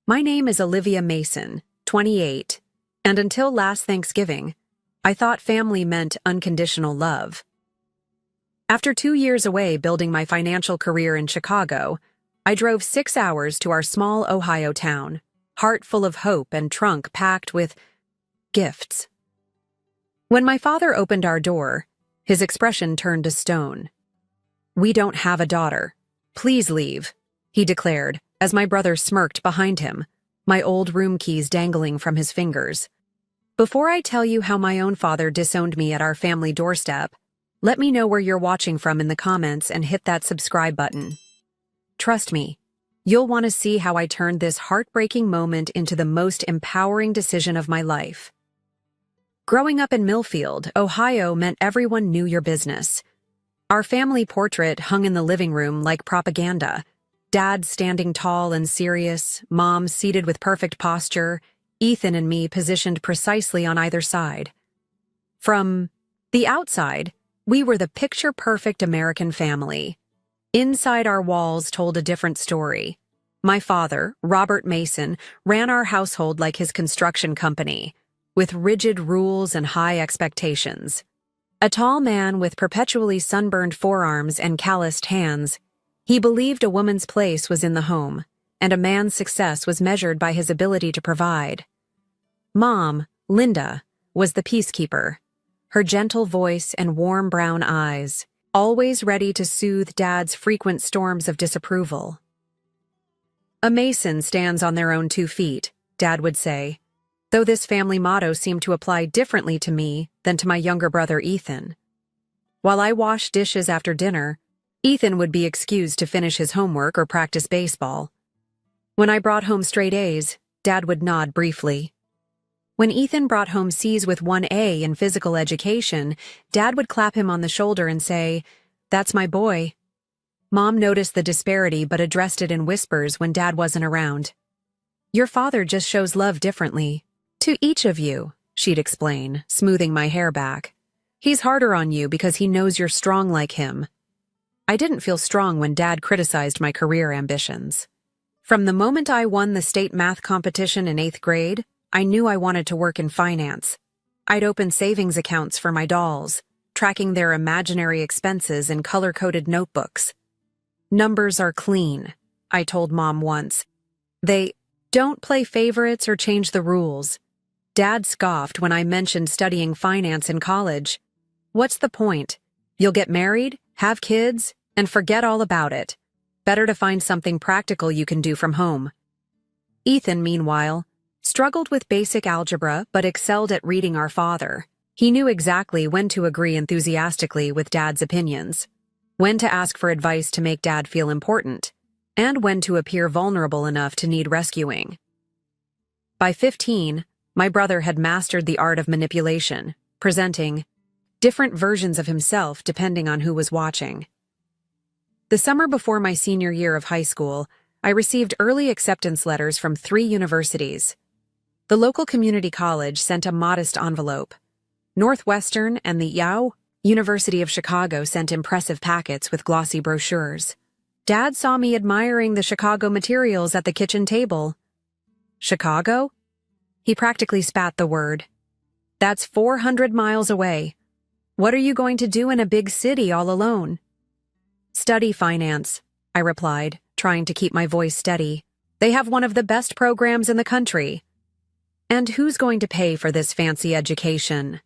My name is Olivia Mason, 28, and until last Thanksgiving, I thought family meant unconditional love. After 2 years away building my financial career in Chicago, I drove 6 hours to our small Ohio town, heart full of hope and trunk packed with gifts. When my father opened our door, his expression turned to stone. "We don't have a daughter. Please leave," he declared, as my brother smirked behind him, my old room keys dangling from his fingers. Before I tell you how my own father disowned me at our family doorstep, let me know where you're watching from in the comments and hit that subscribe button. Trust me, you'll want to see how I turned this heartbreaking moment into the most empowering decision of my life. Growing up in Millfield, Ohio meant everyone knew your business. Our family portrait hung in the living room like propaganda. Dad standing tall and serious, Mom seated with perfect posture, Ethan and me positioned precisely on either side. From the outside, we were the picture-perfect American family. Inside our walls told a different story. My father, Robert Mason, ran our household like his construction company, with rigid rules and high expectations. A tall man with perpetually sunburned forearms and calloused hands, he believed a woman's place was in the home, and a man's success was measured by his ability to provide. Mom, Linda, was the peacekeeper, her gentle voice and warm brown eyes, always ready to soothe Dad's frequent storms of disapproval. "A Mason stands on their own 2 feet," Dad would say, though this family motto seemed to apply differently to me than to my younger brother Ethan. While I washed dishes after dinner, Ethan would be excused to finish his homework or practice baseball. When I brought home straight A's, Dad would nod briefly. When Ethan brought home C's with 1 A in physical education, Dad would clap him on the shoulder and say, "That's my boy." Mom noticed the disparity but addressed it in whispers when Dad wasn't around. "Your father just shows love differently. To each of you," she'd explain, smoothing my hair back. "He's harder on you because he knows you're strong like him." I didn't feel strong when Dad criticized my career ambitions. From the moment I won the state math competition in 8th grade, I knew I wanted to work in finance. I'd open savings accounts for my dolls, tracking their imaginary expenses in color-coded notebooks. "Numbers are clean," I told Mom once. "They don't play favorites or change the rules." Dad scoffed when I mentioned studying finance in college. "What's the point? You'll get married, have kids, and forget all about it. Better to find something practical you can do from home." Ethan, meanwhile, struggled with basic algebra but excelled at reading our father. He knew exactly when to agree enthusiastically with Dad's opinions, when to ask for advice to make Dad feel important, and when to appear vulnerable enough to need rescuing. By 15, my brother had mastered the art of manipulation, presenting different versions of himself depending on who was watching. The summer before my senior year of high school, I received early acceptance letters from 3 universities. The local community college sent a modest envelope. Northwestern and the University of Chicago sent impressive packets with glossy brochures. Dad saw me admiring the Chicago materials at the kitchen table. "Chicago?" He practically spat the word. "That's 400 miles away. What are you going to do in a big city all alone?" "Study finance," I replied, trying to keep my voice steady. "They have one of the best programs in the country." "And who's going to pay for this fancy education?"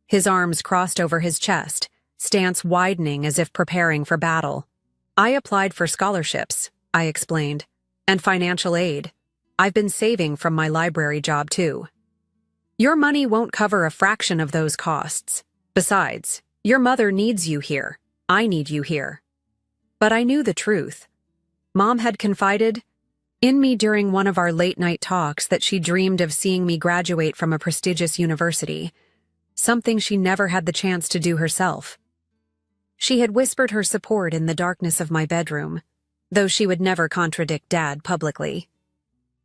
His arms crossed over his chest, stance widening as if preparing for battle. "I applied for scholarships," I explained, "and financial aid. I've been saving from my library job too." "Your money won't cover a fraction of those costs. Besides, your mother needs you here. I need you here." But I knew the truth. Mom had confided in me during one of our late-night talks that she dreamed of seeing me graduate from a prestigious university, something she never had the chance to do herself. She had whispered her support in the darkness of my bedroom, though she would never contradict Dad publicly.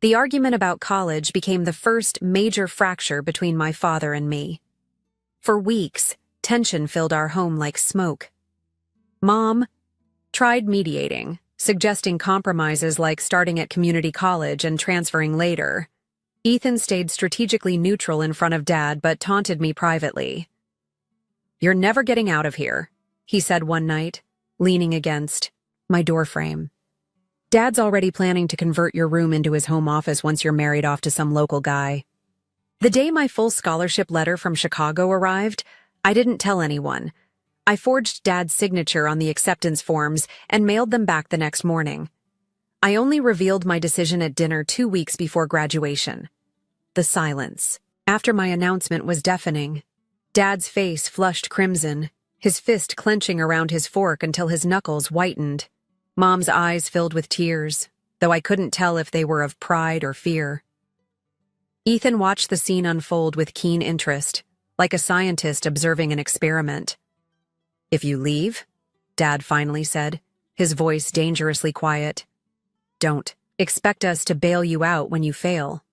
The argument about college became the first major fracture between my father and me. For weeks, tension filled our home like smoke. Mom tried mediating, suggesting compromises like starting at community college and transferring later. Ethan stayed strategically neutral in front of Dad but taunted me privately. "You're never getting out of here," he said one night, leaning against my doorframe. "Dad's already planning to convert your room into his home office once you're married off to some local guy." The day my full scholarship letter from Chicago arrived, I didn't tell anyone. I forged Dad's signature on the acceptance forms and mailed them back the next morning. I only revealed my decision at dinner 2 weeks before graduation. The silence after my announcement was deafening. Dad's face flushed crimson, his fist clenching around his fork until his knuckles whitened. Mom's eyes filled with tears, though I couldn't tell if they were of pride or fear. Ethan watched the scene unfold with keen interest, like a scientist observing an experiment. "If you leave," Dad finally said, his voice dangerously quiet, "don't expect us to bail you out when you fail."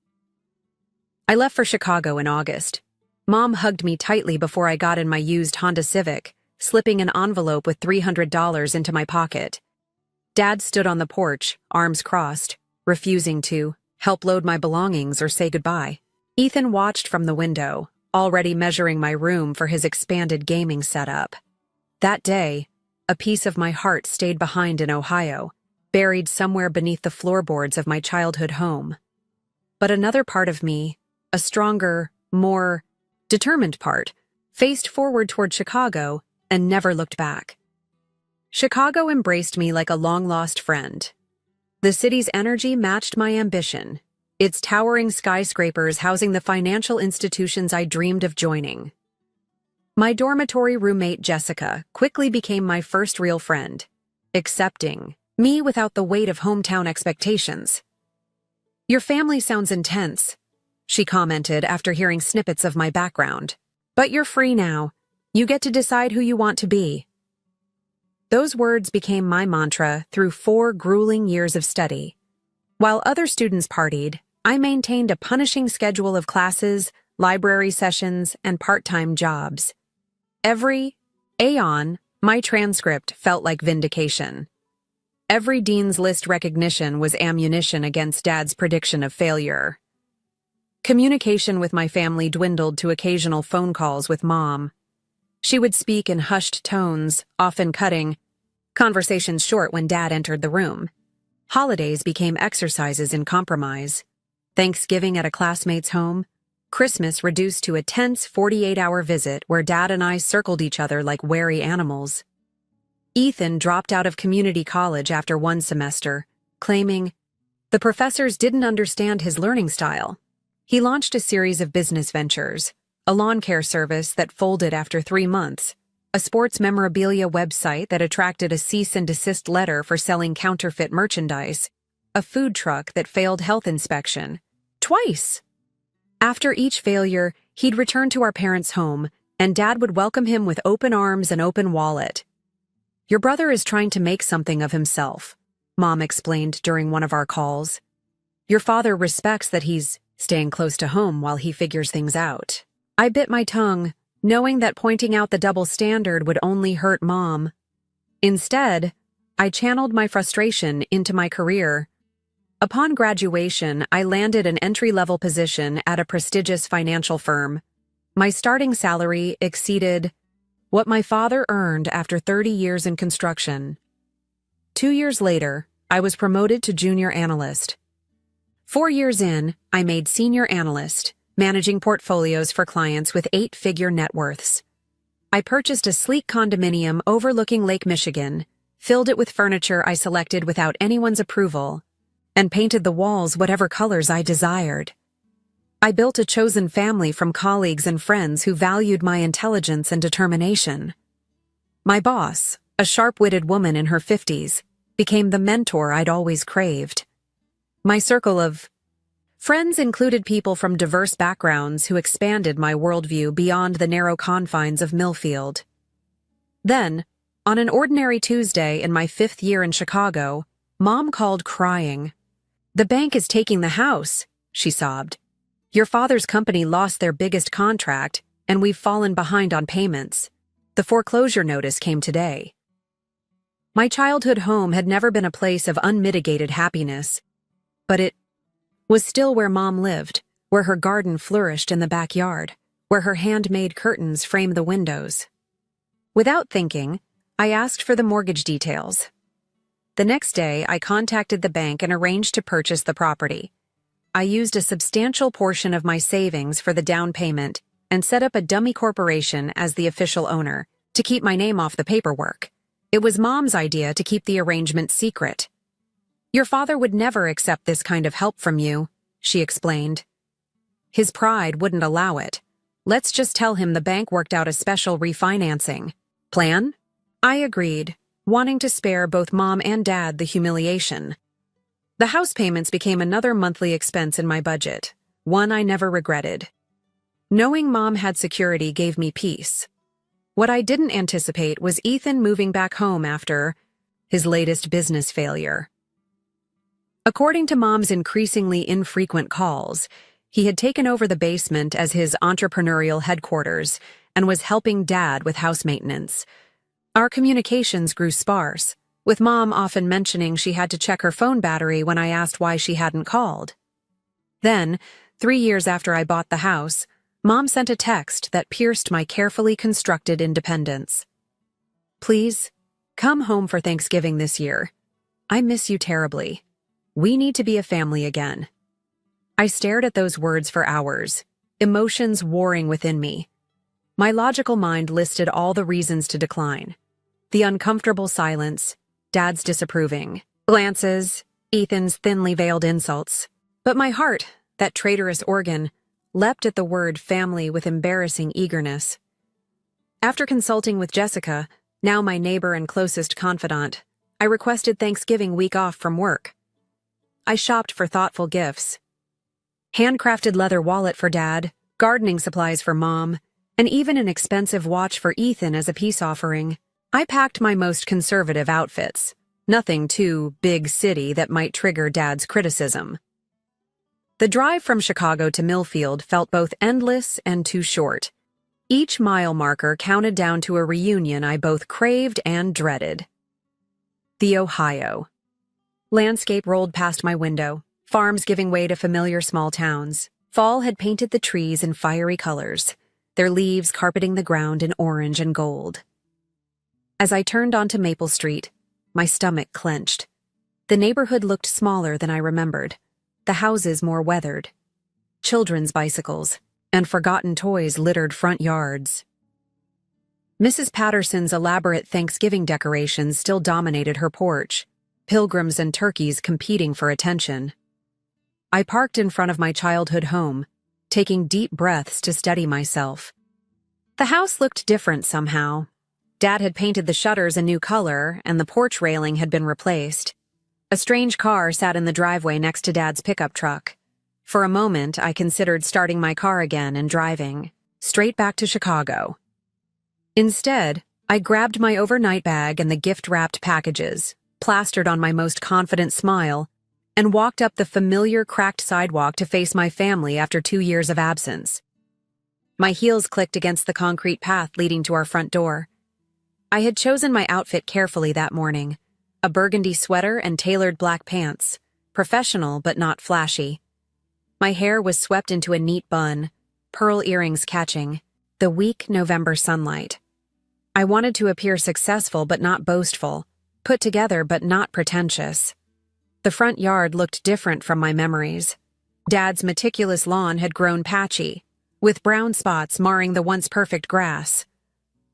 I left for Chicago in August. Mom hugged me tightly before I got in my used Honda Civic, slipping an envelope with $300 into my pocket. Dad stood on the porch, arms crossed, refusing to help load my belongings or say goodbye. Ethan watched from the window, already measuring my room for his expanded gaming setup. That day, a piece of my heart stayed behind in Ohio, buried somewhere beneath the floorboards of my childhood home. But another part of me, a stronger, more determined part, faced forward toward Chicago and never looked back. Chicago embraced me like a long-lost friend. The city's energy matched my ambition, its towering skyscrapers housing the financial institutions I dreamed of joining. My dormitory roommate Jessica quickly became my first real friend, accepting me without the weight of hometown expectations. "Your family sounds intense," she commented after hearing snippets of my background. "But you're free now. You get to decide who you want to be." Those words became my mantra through 4 grueling years of study. While other students partied, I maintained a punishing schedule of classes, library sessions, and part-time jobs. Every aeon, my transcript felt like vindication. Every Dean's List recognition was ammunition against Dad's prediction of failure. Communication with my family dwindled to occasional phone calls with Mom. She would speak in hushed tones, often cutting conversations short when Dad entered the room. Holidays became exercises in compromise. Thanksgiving at a classmate's home, Christmas reduced to a tense 48-hour visit where Dad and I circled each other like wary animals. Ethan dropped out of community college after 1 semester, claiming the professors didn't understand his learning style. He launched a series of business ventures, a lawn care service that folded after 3 months, a sports memorabilia website that attracted a cease and desist letter for selling counterfeit merchandise, a food truck that failed health inspection. Twice! After each failure, he'd return to our parents' home, and Dad would welcome him with open arms and open wallet. "Your brother is trying to make something of himself," Mom explained during one of our calls. "Your father respects that he's staying close to home while he figures things out." I bit my tongue, knowing that pointing out the double standard would only hurt Mom. Instead, I channeled my frustration into my career. Upon graduation, I landed an entry-level position at a prestigious financial firm. My starting salary exceeded what my father earned after 30 years in construction. 2 years later, I was promoted to junior analyst. 4 years in, I made senior analyst, managing portfolios for clients with 8-figure net worths. I purchased a sleek condominium overlooking Lake Michigan, filled it with furniture I selected without anyone's approval, and painted the walls whatever colors I desired. I built a chosen family from colleagues and friends who valued my intelligence and determination. My boss, a sharp-witted woman in her 50s, became the mentor I'd always craved. My circle of friends included people from diverse backgrounds who expanded my worldview beyond the narrow confines of Millfield. Then, on an ordinary Tuesday in my 5th year in Chicago, Mom called crying. "The bank is taking the house," she sobbed. "Your father's company lost their biggest contract, and we've fallen behind on payments. The foreclosure notice came today." My childhood home had never been a place of unmitigated happiness, but it was still where Mom lived, where her garden flourished in the backyard, where her handmade curtains framed the windows. Without thinking, I asked for the mortgage details. The next day, I contacted the bank and arranged to purchase the property. I used a substantial portion of my savings for the down payment and set up a dummy corporation as the official owner to keep my name off the paperwork. It was Mom's idea to keep the arrangement secret. "Your father would never accept this kind of help from you," she explained. "His pride wouldn't allow it. Let's just tell him the bank worked out a special refinancing plan." I agreed, wanting to spare both Mom and Dad the humiliation. The house payments became another monthly expense in my budget, one I never regretted. Knowing Mom had security gave me peace. What I didn't anticipate was Ethan moving back home after his latest business failure. According to Mom's increasingly infrequent calls, he had taken over the basement as his entrepreneurial headquarters and was helping Dad with house maintenance. Our communications grew sparse, with Mom often mentioning she had to check her phone battery when I asked why she hadn't called. Then, 3 years after I bought the house, Mom sent a text that pierced my carefully constructed independence. "Please, come home for Thanksgiving this year. I miss you terribly. We need to be a family again." I stared at those words for hours, emotions warring within me. My logical mind listed all the reasons to decline. The uncomfortable silence, Dad's disapproving glances, Ethan's thinly veiled insults. But my heart, that traitorous organ, leapt at the word family with embarrassing eagerness. After consulting with Jessica, now my neighbor and closest confidant, I requested Thanksgiving week off from work. I shopped for thoughtful gifts. Handcrafted leather wallet for Dad, gardening supplies for Mom, and even an expensive watch for Ethan as a peace offering. I packed my most conservative outfits, nothing too big city that might trigger Dad's criticism. The drive from Chicago to Millfield felt both endless and too short. Each mile marker counted down to a reunion I both craved and dreaded. The Ohio. Landscape rolled past my window, farms giving way to familiar small towns. Fall had painted the trees in fiery colors, their leaves carpeting the ground in orange and gold. As I turned onto Maple Street, my stomach clenched. The neighborhood looked smaller than I remembered, the houses more weathered. Children's bicycles and forgotten toys littered front yards. Mrs. Patterson's elaborate Thanksgiving decorations still dominated her porch, pilgrims and turkeys competing for attention. I parked in front of my childhood home, taking deep breaths to steady myself. The house looked different somehow. Dad had painted the shutters a new color, and the porch railing had been replaced. A strange car sat in the driveway next to Dad's pickup truck. For a moment, I considered starting my car again and driving, straight back to Chicago. Instead, I grabbed my overnight bag and the gift-wrapped packages, plastered on my most confident smile, and walked up the familiar cracked sidewalk to face my family after 2 years of absence. My heels clicked against the concrete path leading to our front door. I had chosen my outfit carefully that morning, a burgundy sweater and tailored black pants, professional but not flashy. My hair was swept into a neat bun, pearl earrings catching the weak November sunlight. I wanted to appear successful but not boastful, put together but not pretentious. The front yard looked different from my memories. Dad's meticulous lawn had grown patchy, with brown spots marring the once perfect grass.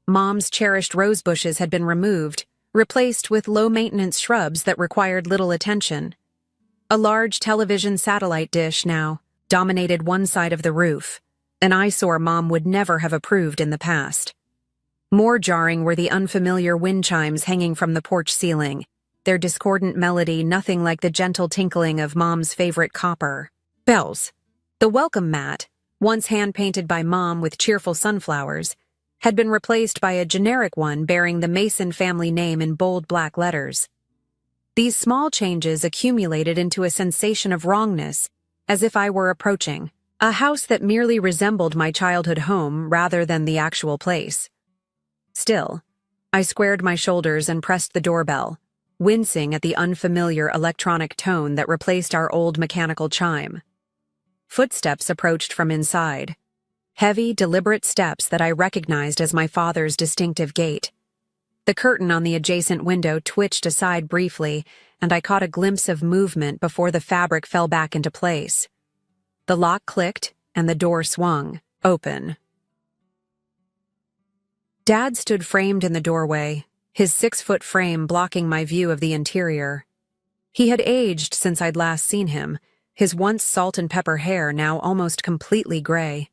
Mom's cherished rose bushes had been removed, replaced with low-maintenance shrubs that required little attention. A large television satellite dish now dominated one side of the roof, an eyesore Mom would never have approved in the past. More jarring were the unfamiliar wind chimes hanging from the porch ceiling, their discordant melody nothing like the gentle tinkling of Mom's favorite copper bells. The welcome mat, once hand-painted by Mom with cheerful sunflowers, had been replaced by a generic one bearing the Mason family name in bold black letters. These small changes accumulated into a sensation of wrongness, as if I were approaching a house that merely resembled my childhood home rather than the actual place. Still, I squared my shoulders and pressed the doorbell, wincing at the unfamiliar electronic tone that replaced our old mechanical chime. Footsteps approached from inside. Heavy, deliberate steps that I recognized as my father's distinctive gait. The curtain on the adjacent window twitched aside briefly, and I caught a glimpse of movement before the fabric fell back into place. The lock clicked, and the door swung, open. Dad stood framed in the doorway, his 6-foot frame blocking my view of the interior. He had aged since I'd last seen him, his once salt and pepper hair now almost completely gray.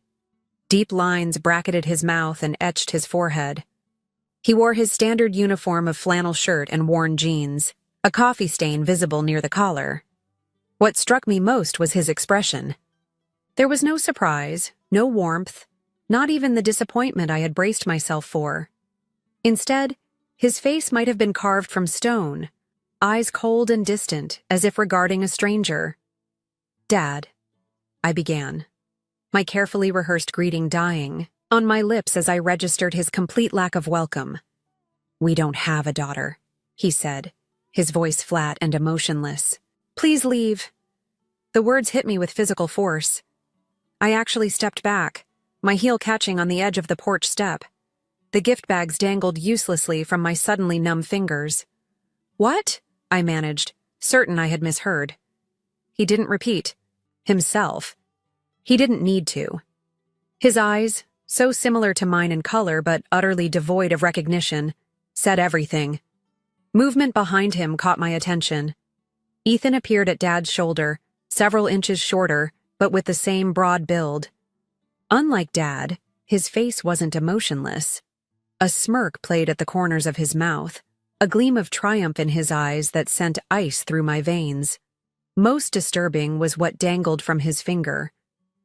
Deep lines bracketed his mouth and etched his forehead. He wore his standard uniform of flannel shirt and worn jeans, a coffee stain visible near the collar. What struck me most was his expression. There was no surprise, no warmth, not even the disappointment I had braced myself for. Instead, his face might have been carved from stone, eyes cold and distant, as if regarding a stranger. "Dad," I began, my carefully rehearsed greeting dying on my lips as I registered his complete lack of welcome. "We don't have a daughter," he said, his voice flat and emotionless. "Please leave." The words hit me with physical force. I actually stepped back, my heel catching on the edge of the porch step. The gift bags dangled uselessly from my suddenly numb fingers. "What?" I managed, certain I had misheard. He didn't repeat. Himself. He didn't need to. His eyes, so similar to mine in color but utterly devoid of recognition, said everything. Movement behind him caught my attention. Ethan appeared at Dad's shoulder, several inches shorter, but with the same broad build. Unlike Dad, his face wasn't emotionless. A smirk played at the corners of his mouth, a gleam of triumph in his eyes that sent ice through my veins. Most disturbing was what dangled from his finger,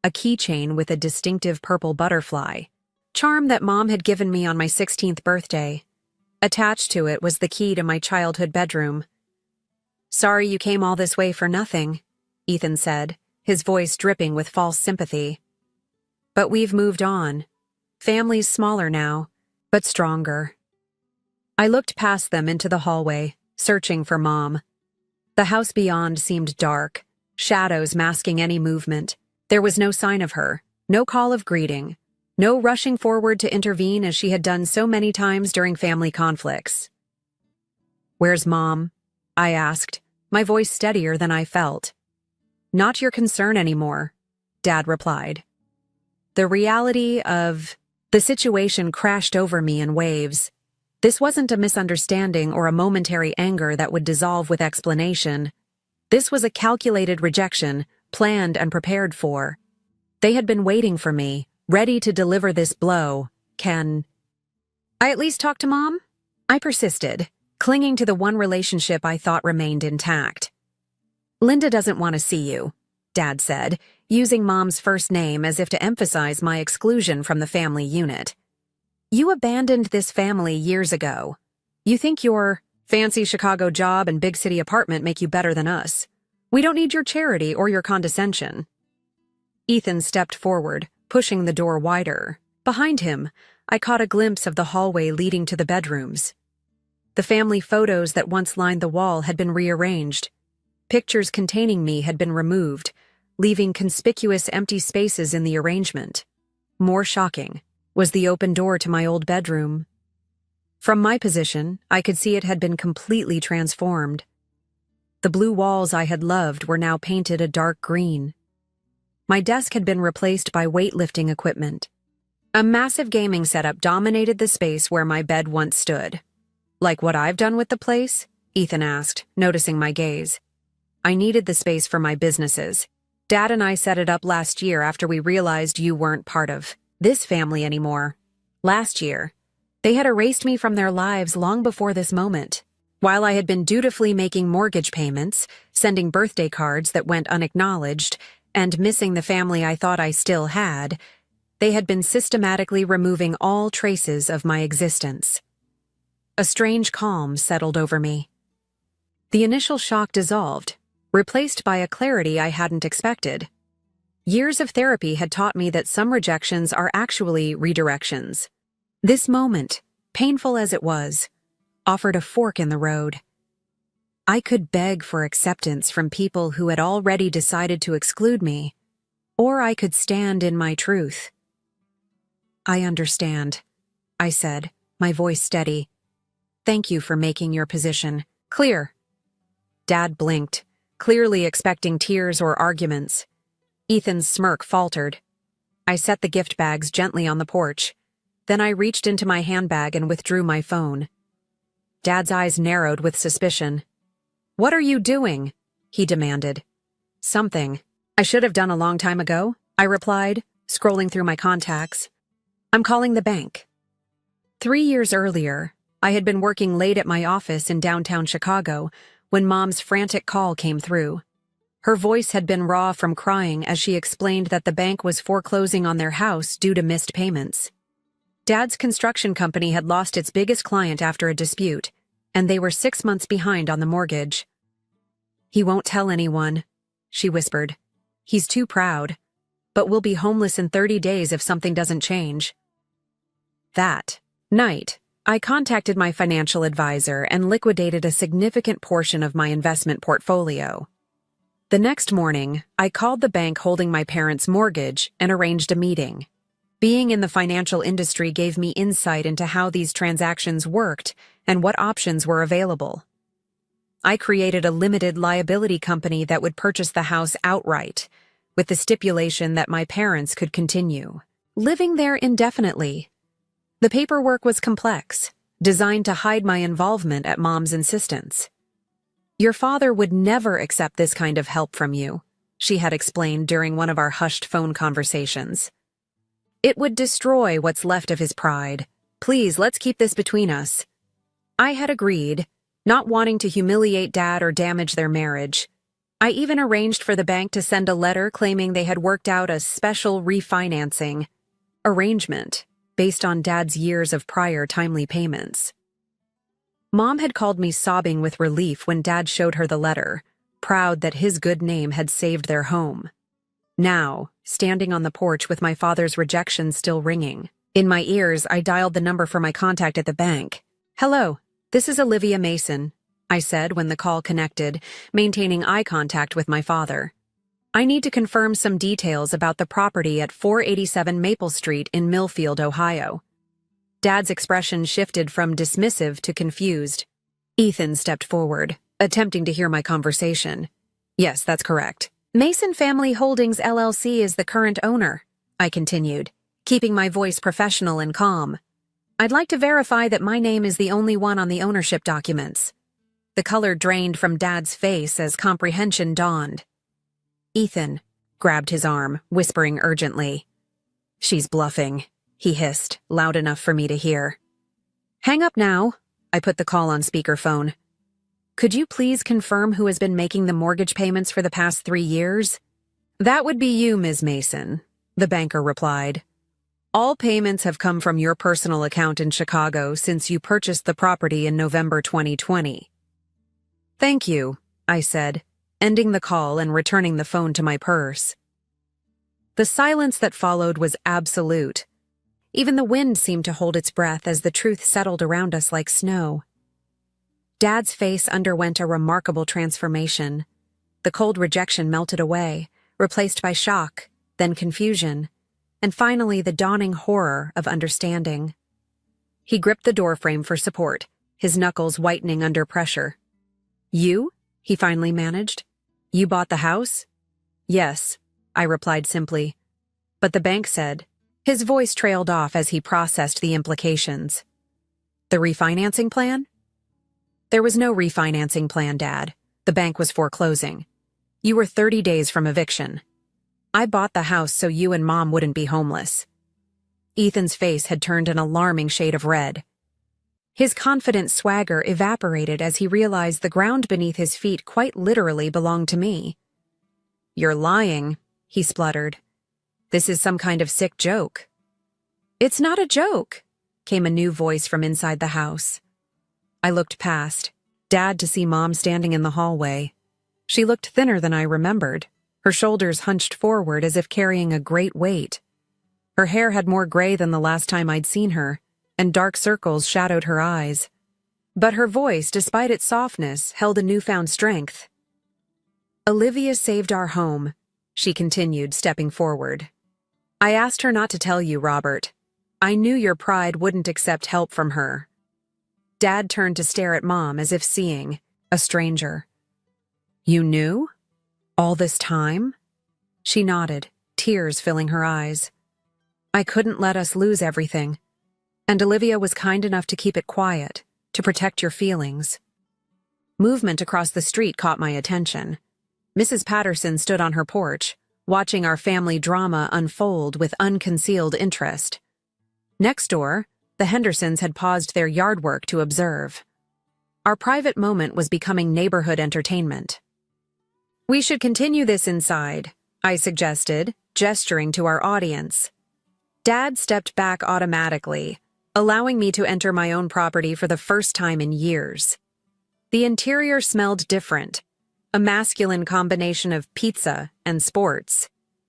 a keychain with a distinctive purple butterfly, charm that Mom had given me on my 16th birthday. Attached to it was the key to my childhood bedroom. "Sorry you came all this way for nothing," Ethan said, his voice dripping with false sympathy. "But we've moved on. Family's smaller now, but stronger." I looked past them into the hallway, searching for Mom. The house beyond seemed dark, shadows masking any movement. There was no sign of her, no call of greeting, no rushing forward to intervene as she had done so many times during family conflicts. "Where's Mom?" I asked, my voice steadier than I felt. "Not your concern anymore," Dad replied. The reality of the situation crashed over me in waves. This wasn't a misunderstanding or a momentary anger that would dissolve with explanation. This was a calculated rejection, planned and prepared for. They had been waiting for me, ready to deliver this blow. "Can I at least talk to Mom?" I persisted, clinging to the one relationship I thought remained intact. "Linda doesn't want to see you," Dad said, using Mom's first name as if to emphasize my exclusion from the family unit. "You abandoned this family years ago. You think your fancy Chicago job and big city apartment make you better than us. We don't need your charity or your condescension." Ethan stepped forward, pushing the door wider. Behind him, I caught a glimpse of the hallway leading to the bedrooms. The family photos that once lined the wall had been rearranged. Pictures containing me had been removed, leaving conspicuous empty spaces in the arrangement. More shocking was the open door to my old bedroom. From my position, I could see it had been completely transformed. The blue walls I had loved were now painted a dark green. My desk had been replaced by weightlifting equipment. A massive gaming setup dominated the space where my bed once stood. "Like what I've done with the place?" Ethan asked, noticing my gaze. "I needed the space for my businesses. Dad and I set it up last year after we realized you weren't part of this family anymore. Last year, they had erased me from their lives long before this moment. While I had been dutifully making mortgage payments, sending birthday cards that went unacknowledged, and missing the family I thought I still had, they had been systematically removing all traces of my existence." A strange calm settled over me. The initial shock dissolved, replaced by a clarity I hadn't expected. Years of therapy had taught me that some rejections are actually redirections. This moment, painful as it was, offered a fork in the road. I could beg for acceptance from people who had already decided to exclude me, or I could stand in my truth. "I understand," I said, my voice steady. "Thank you for making your position clear." Dad blinked, clearly expecting tears or arguments. Ethan's smirk faltered. I set the gift bags gently on the porch. Then I reached into my handbag and withdrew my phone. Dad's eyes narrowed with suspicion. "What are you doing?" he demanded. "Something I should have done a long time ago," I replied, scrolling through my contacts. "I'm calling the bank." 3 years earlier, I had been working late at my office in downtown Chicago when Mom's frantic call came through. Her voice had been raw from crying as she explained that the bank was foreclosing on their house due to missed payments. Dad's construction company had lost its biggest client after a dispute, and they were 6 months behind on the mortgage. "He won't tell anyone," she whispered. "He's too proud, but we'll be homeless in 30 days if something doesn't change." That night, I contacted my financial advisor and liquidated a significant portion of my investment portfolio. The next morning, I called the bank holding my parents' mortgage and arranged a meeting. Being in the financial industry gave me insight into how these transactions worked and what options were available. I created a limited liability company that would purchase the house outright, with the stipulation that my parents could continue living there indefinitely. The paperwork was complex, designed to hide my involvement at Mom's insistence. "Your father would never accept this kind of help from you," she had explained during one of our hushed phone conversations. "It would destroy what's left of his pride. Please, let's keep this between us." I had agreed, not wanting to humiliate Dad or damage their marriage. I even arranged for the bank to send a letter claiming they had worked out a special refinancing arrangement based on Dad's years of prior timely payments. Mom had called me sobbing with relief when Dad showed her the letter, proud that his good name had saved their home. Now, standing on the porch with my father's rejection still ringing, in my ears I dialed the number for my contact at the bank. "Hello, this is Olivia Mason," I said when the call connected, maintaining eye contact with my father. "I need to confirm some details about the property at 487 Maple Street in Millfield, Ohio." Dad's expression shifted from dismissive to confused. Ethan stepped forward, attempting to hear my conversation. "Yes, that's correct. Mason Family Holdings LLC is the current owner," I continued, keeping my voice professional and calm. "I'd like to verify that my name is the only one on the ownership documents." The color drained from Dad's face as comprehension dawned. Ethan grabbed his arm, whispering urgently. "She's bluffing," he hissed, loud enough for me to hear. "Hang up now." I put the call on speakerphone. "Could you please confirm who has been making the mortgage payments for the past 3 years? "That would be you, Ms. Mason," the banker replied. "All payments have come from your personal account in Chicago since you purchased the property in November 2020. "Thank you," I said, ending the call and returning the phone to my purse. The silence that followed was absolute. Even the wind seemed to hold its breath as the truth settled around us like snow. Dad's face underwent a remarkable transformation. The cold rejection melted away, replaced by shock, then confusion, and finally the dawning horror of understanding. He gripped the doorframe for support, his knuckles whitening under pressure. "You?" he finally managed. "You bought the house?" "Yes," I replied simply. "But the bank said..." His voice trailed off as he processed the implications. "The refinancing plan?" "There was no refinancing plan, Dad. The bank was foreclosing. You were 30 days from eviction. I bought the house so you and Mom wouldn't be homeless." Ethan's face had turned an alarming shade of red. His confident swagger evaporated as he realized the ground beneath his feet quite literally belonged to me. "You're lying," he spluttered. "This is some kind of sick joke." "It's not a joke," came a new voice from inside the house. I looked past, Dad to see Mom standing in the hallway. She looked thinner than I remembered, her shoulders hunched forward as if carrying a great weight. Her hair had more gray than the last time I'd seen her, and dark circles shadowed her eyes. But her voice, despite its softness, held a newfound strength. "Olivia saved our home," she continued, stepping forward. "I asked her not to tell you, Robert. I knew your pride wouldn't accept help from her." Dad turned to stare at Mom as if seeing a stranger. "You knew? All this time?" She nodded, tears filling her eyes. "I couldn't let us lose everything. And Olivia was kind enough to keep it quiet, to protect your feelings." Movement across the street caught my attention. Mrs. Patterson stood on her porch, watching our family drama unfold with unconcealed interest. Next door, the Hendersons had paused their yard work to observe. Our private moment was becoming neighborhood entertainment. "We should continue this inside," I suggested, gesturing to our audience. Dad stepped back automatically, allowing me to enter my own property for the first time in years. The interior smelled different, a masculine combination of pizza and sports,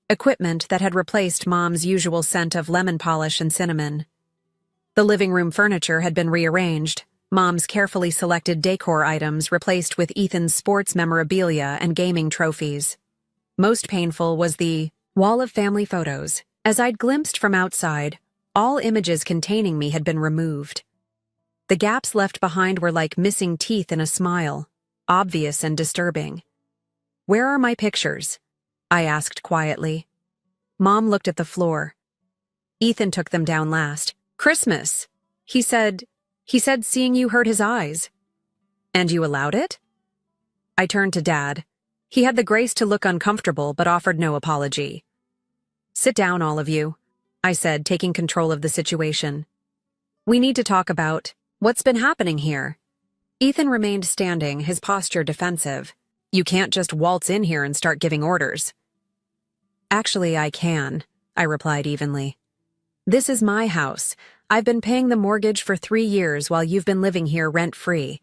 equipment that had replaced Mom's usual scent of lemon polish and cinnamon. The living room furniture had been rearranged, Mom's carefully selected decor items replaced with Ethan's sports memorabilia and gaming trophies. Most painful was the wall of family photos. As I'd glimpsed from outside, all images containing me had been removed. The gaps left behind were like missing teeth in a smile, obvious and disturbing. "Where are my pictures?" I asked quietly. Mom looked at the floor. "Ethan took them down last. Christmas. He said seeing you hurt his eyes." "And you allowed it?" I turned to Dad. He had the grace to look uncomfortable but offered no apology. "Sit down, all of you," I said, taking control of the situation. "We need to talk about what's been happening here." Ethan remained standing, his posture defensive. "You can't just waltz in here and start giving orders." "Actually, I can," I replied evenly. "This is my house. I've been paying the mortgage for 3 years while you've been living here rent-free.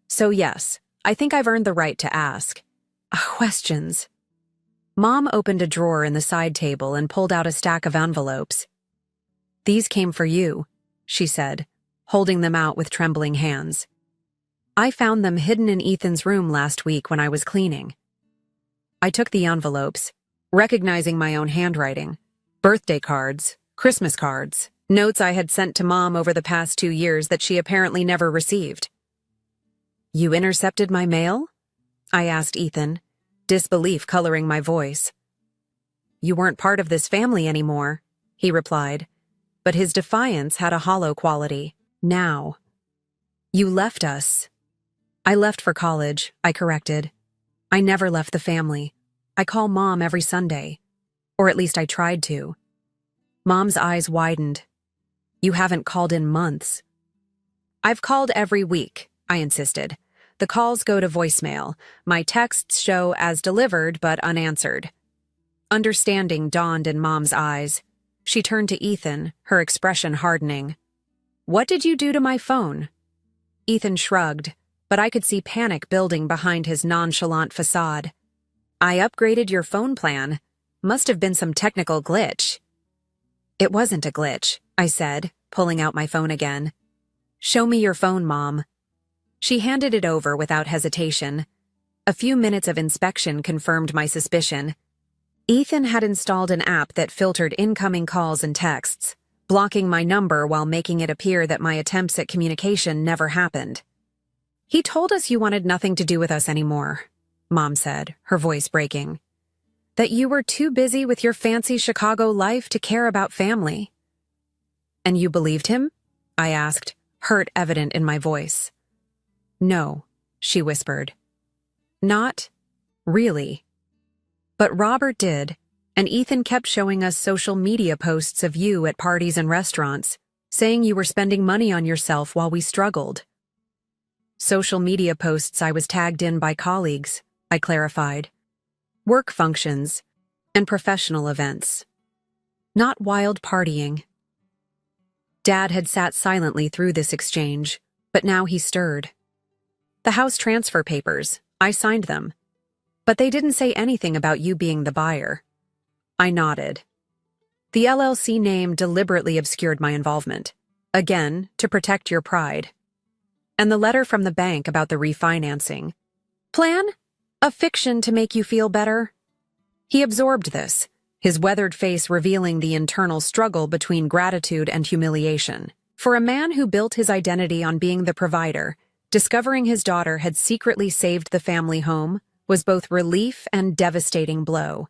So yes, I think I've earned the right to ask. Questions." Mom opened a drawer in the side table and pulled out a stack of envelopes. "These came for you," she said, holding them out with trembling hands. "I found them hidden in Ethan's room last week when I was cleaning." I took the envelopes, recognizing my own handwriting. Birthday cards, Christmas cards, notes I had sent to Mom over the past 2 years that she apparently never received. "You intercepted my mail?" I asked Ethan, disbelief coloring my voice. "You weren't part of this family anymore," he replied, but his defiance had a hollow quality. "Now." "You left us." "I left for college," I corrected. "I never left the family. I call Mom every Sunday. Or at least I tried to." Mom's eyes widened. "You haven't called in months." "I've called every week," I insisted. "The calls go to voicemail. My texts show as delivered but unanswered." Understanding dawned in Mom's eyes. She turned to Ethan, her expression hardening. "What did you do to my phone?" Ethan shrugged, but I could see panic building behind his nonchalant facade. "I upgraded your phone plan. Must have been some technical glitch." "It wasn't a glitch," I said, pulling out my phone again. "Show me your phone, Mom." She handed it over without hesitation. A few minutes of inspection confirmed my suspicion. Ethan had installed an app that filtered incoming calls and texts, blocking my number while making it appear that my attempts at communication never happened. "He told us you wanted nothing to do with us anymore," Mom said, her voice breaking. "That you were too busy with your fancy Chicago life to care about family." "And you believed him?" I asked, hurt evident in my voice. "No," she whispered. "Not really." But Robert did, and Ethan kept showing us social media posts of you at parties and restaurants, saying you were spending money on yourself while we struggled. "Social media posts I was tagged in by colleagues," I clarified. "Work functions and professional events. Not wild partying." Dad had sat silently through this exchange, but now he stirred. "The house transfer papers, I signed them. But they didn't say anything about you being the buyer." I nodded. "The LLC name deliberately obscured my involvement. Again, to protect your pride. And the letter from the bank about the refinancing. Plan? A fiction to make you feel better? He absorbed this, his weathered face revealing the internal struggle between gratitude and humiliation. For a man who built his identity on being the provider, discovering his daughter had secretly saved the family home was both relief and devastating blow.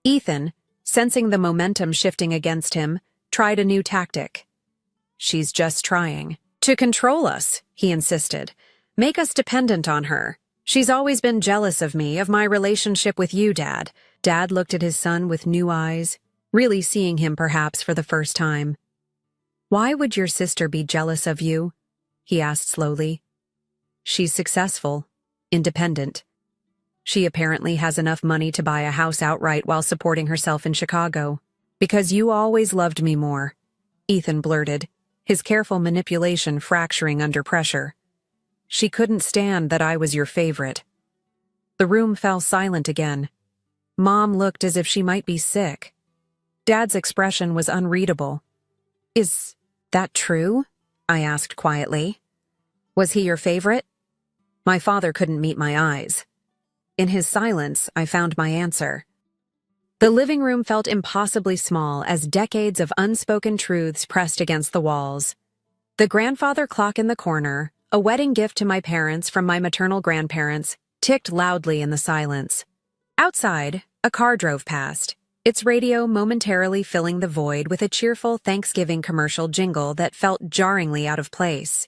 Ethan, sensing the momentum shifting against him, tried a new tactic. She's just trying to control us, he insisted. Make us dependent on her. She's always been jealous of me, of my relationship with you, Dad. Dad looked at his son with new eyes, really seeing him perhaps for the first time. Why would your sister be jealous of you? He asked slowly. She's successful, independent. She apparently has enough money to buy a house outright while supporting herself in Chicago. Because you always loved me more, Ethan blurted, his careful manipulation fracturing under pressure. She couldn't stand that I was your favorite. The room fell silent again. Mom looked as if she might be sick. Dad's expression was unreadable. Is that true? I asked quietly. Was he your favorite? My father couldn't meet my eyes. In his silence, I found my answer. The living room felt impossibly small as decades of unspoken truths pressed against the walls. The grandfather clock in the corner, a wedding gift to my parents from my maternal grandparents, ticked loudly in the silence. Outside, a car drove past, its radio momentarily filling the void with a cheerful Thanksgiving commercial jingle that felt jarringly out of place.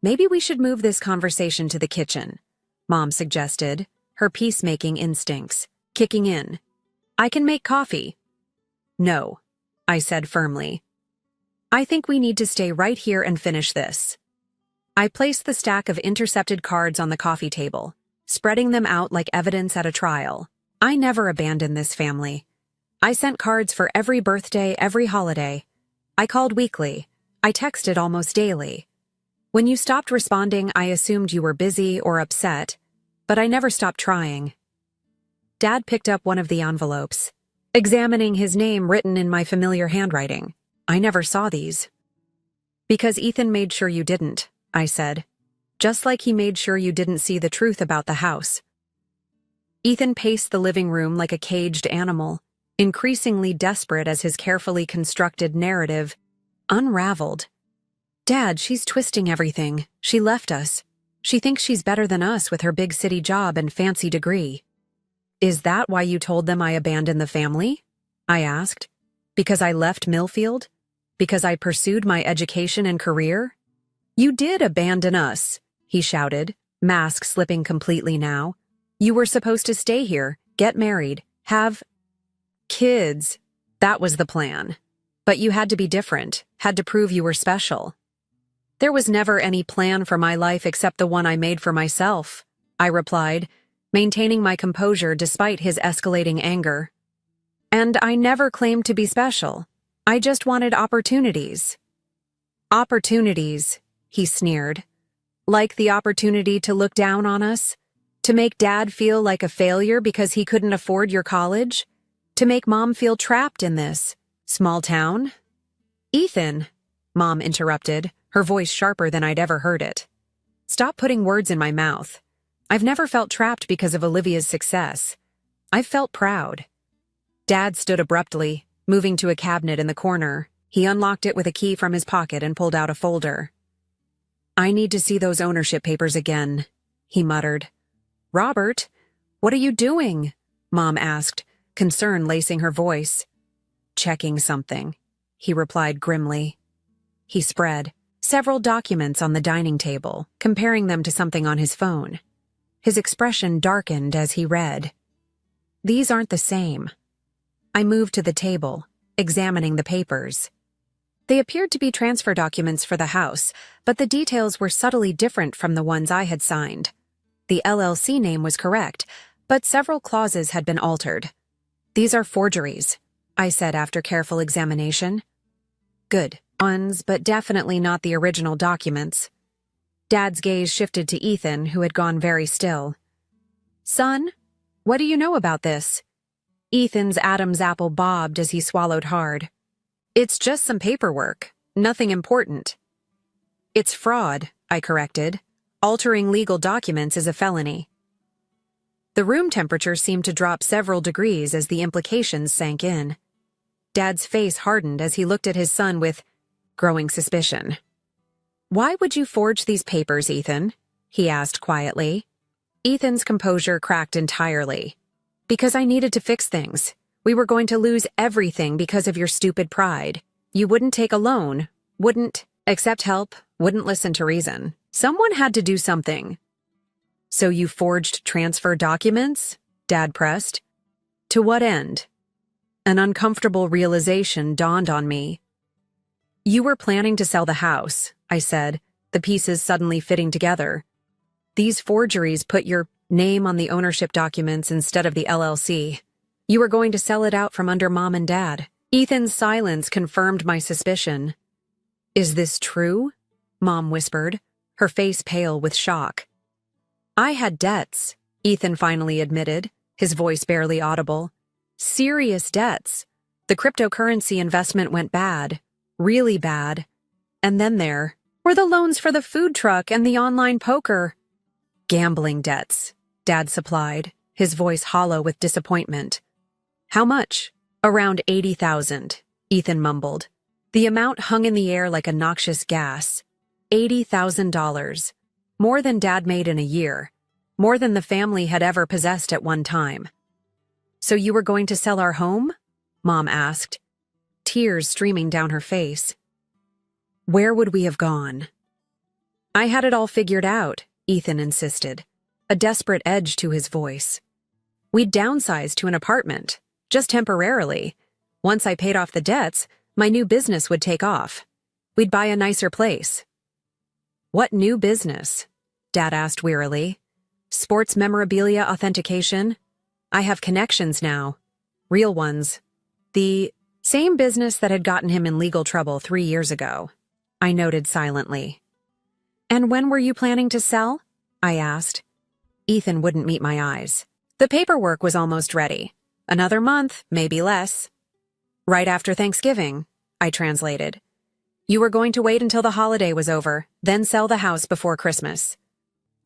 Maybe we should move this conversation to the kitchen, Mom suggested, her peacemaking instincts kicking in. I can make coffee. No, I said firmly. I think we need to stay right here and finish this. I placed the stack of intercepted cards on the coffee table, spreading them out like evidence at a trial. I never abandoned this family. I sent cards for every birthday, every holiday. I called weekly. I texted almost daily. When you stopped responding, I assumed you were busy or upset, but I never stopped trying. Dad picked up one of the envelopes, examining his name written in my familiar handwriting. I never saw these. Because Ethan made sure you didn't, I said. Just like he made sure you didn't see the truth about the house. Ethan paced the living room like a caged animal, increasingly desperate as his carefully constructed narrative unraveled. Dad, she's twisting everything. She left us. She thinks she's better than us with her big city job and fancy degree. Is that why you told them I abandoned the family? I asked. Because I left Millfield? Because I pursued my education and career? You did abandon us, he shouted, mask slipping completely now. You were supposed to stay here, get married, have kids. That was the plan. But you had to be different, had to prove you were special. There was never any plan for my life except the one I made for myself, I replied, maintaining my composure despite his escalating anger. And I never claimed to be special. I just wanted opportunities. Opportunities, he sneered. Like the opportunity to look down on us? To make Dad feel like a failure because he couldn't afford your college? To make Mom feel trapped in this small town? Ethan, Mom interrupted, her voice sharper than I'd ever heard it. Stop putting words in my mouth. I've never felt trapped because of Olivia's success. I've felt proud. Dad stood abruptly, moving to a cabinet in the corner. He unlocked it with a key from his pocket and pulled out a folder. I need to see those ownership papers again, he muttered. Robert, what are you doing? Mom asked, concern lacing her voice. Checking something, he replied grimly. He spread several documents on the dining table, comparing them to something on his phone. His expression darkened as he read. These aren't the same. I moved to the table, examining the papers. They appeared to be transfer documents for the house, but the details were subtly different from the ones I had signed. The LLC name was correct, but several clauses had been altered. These are forgeries, I said after careful examination. Good ones, but definitely not the original documents. Dad's gaze shifted to Ethan, who had gone very still. Son, what do you know about this? Ethan's Adam's apple bobbed as he swallowed hard. It's just some paperwork, Nothing important. It's fraud, I corrected. Altering legal documents is a felony. The room temperature seemed to drop several degrees as the implications sank in. Dad's face hardened as he looked at his son with growing suspicion. "Why would you forge these papers, Ethan?" he asked quietly. Ethan's composure cracked entirely. "Because I needed to fix things. We were going to lose everything because of your stupid pride. You wouldn't take a loan, wouldn't accept help, wouldn't listen to reason. Someone had to do something." "So you forged transfer documents?" Dad pressed. "To what end?" An uncomfortable realization dawned on me. "You were planning to sell the house," I said, the pieces suddenly fitting together. "These forgeries put your name on the ownership documents instead of the LLC. You were going to sell it out from under Mom and Dad." Ethan's silence confirmed my suspicion. "Is this true?" Mom whispered, her face pale with shock. "I had debts," Ethan finally admitted, his voice barely audible. "Serious debts. The cryptocurrency investment went bad, really bad. And then there were the loans for the food truck and the online poker." "Gambling debts," Dad supplied, his voice hollow with disappointment. "How much?" "Around 80,000, Ethan mumbled. The amount hung in the air like a noxious gas. $80,000. More than Dad made in a year. More than the family had ever possessed at one time. "So you were going to sell our home?" Mom asked, tears streaming down her face. "Where would we have gone?" "I had it all figured out," Ethan insisted, a desperate edge to his voice. "We'd downsize to an apartment, just temporarily. Once I paid off the debts, my new business would take off. We'd buy a nicer place." "What new business?" Dad asked wearily. "Sports memorabilia authentication? I have connections now. Real ones. The same business that had gotten him in legal trouble 3 years ago," I noted silently. "And when were you planning to sell?" I asked. Ethan wouldn't meet my eyes. "The paperwork was almost ready. Another month, maybe less." "Right after Thanksgiving," I translated. "You were going to wait until the holiday was over, then sell the house before Christmas."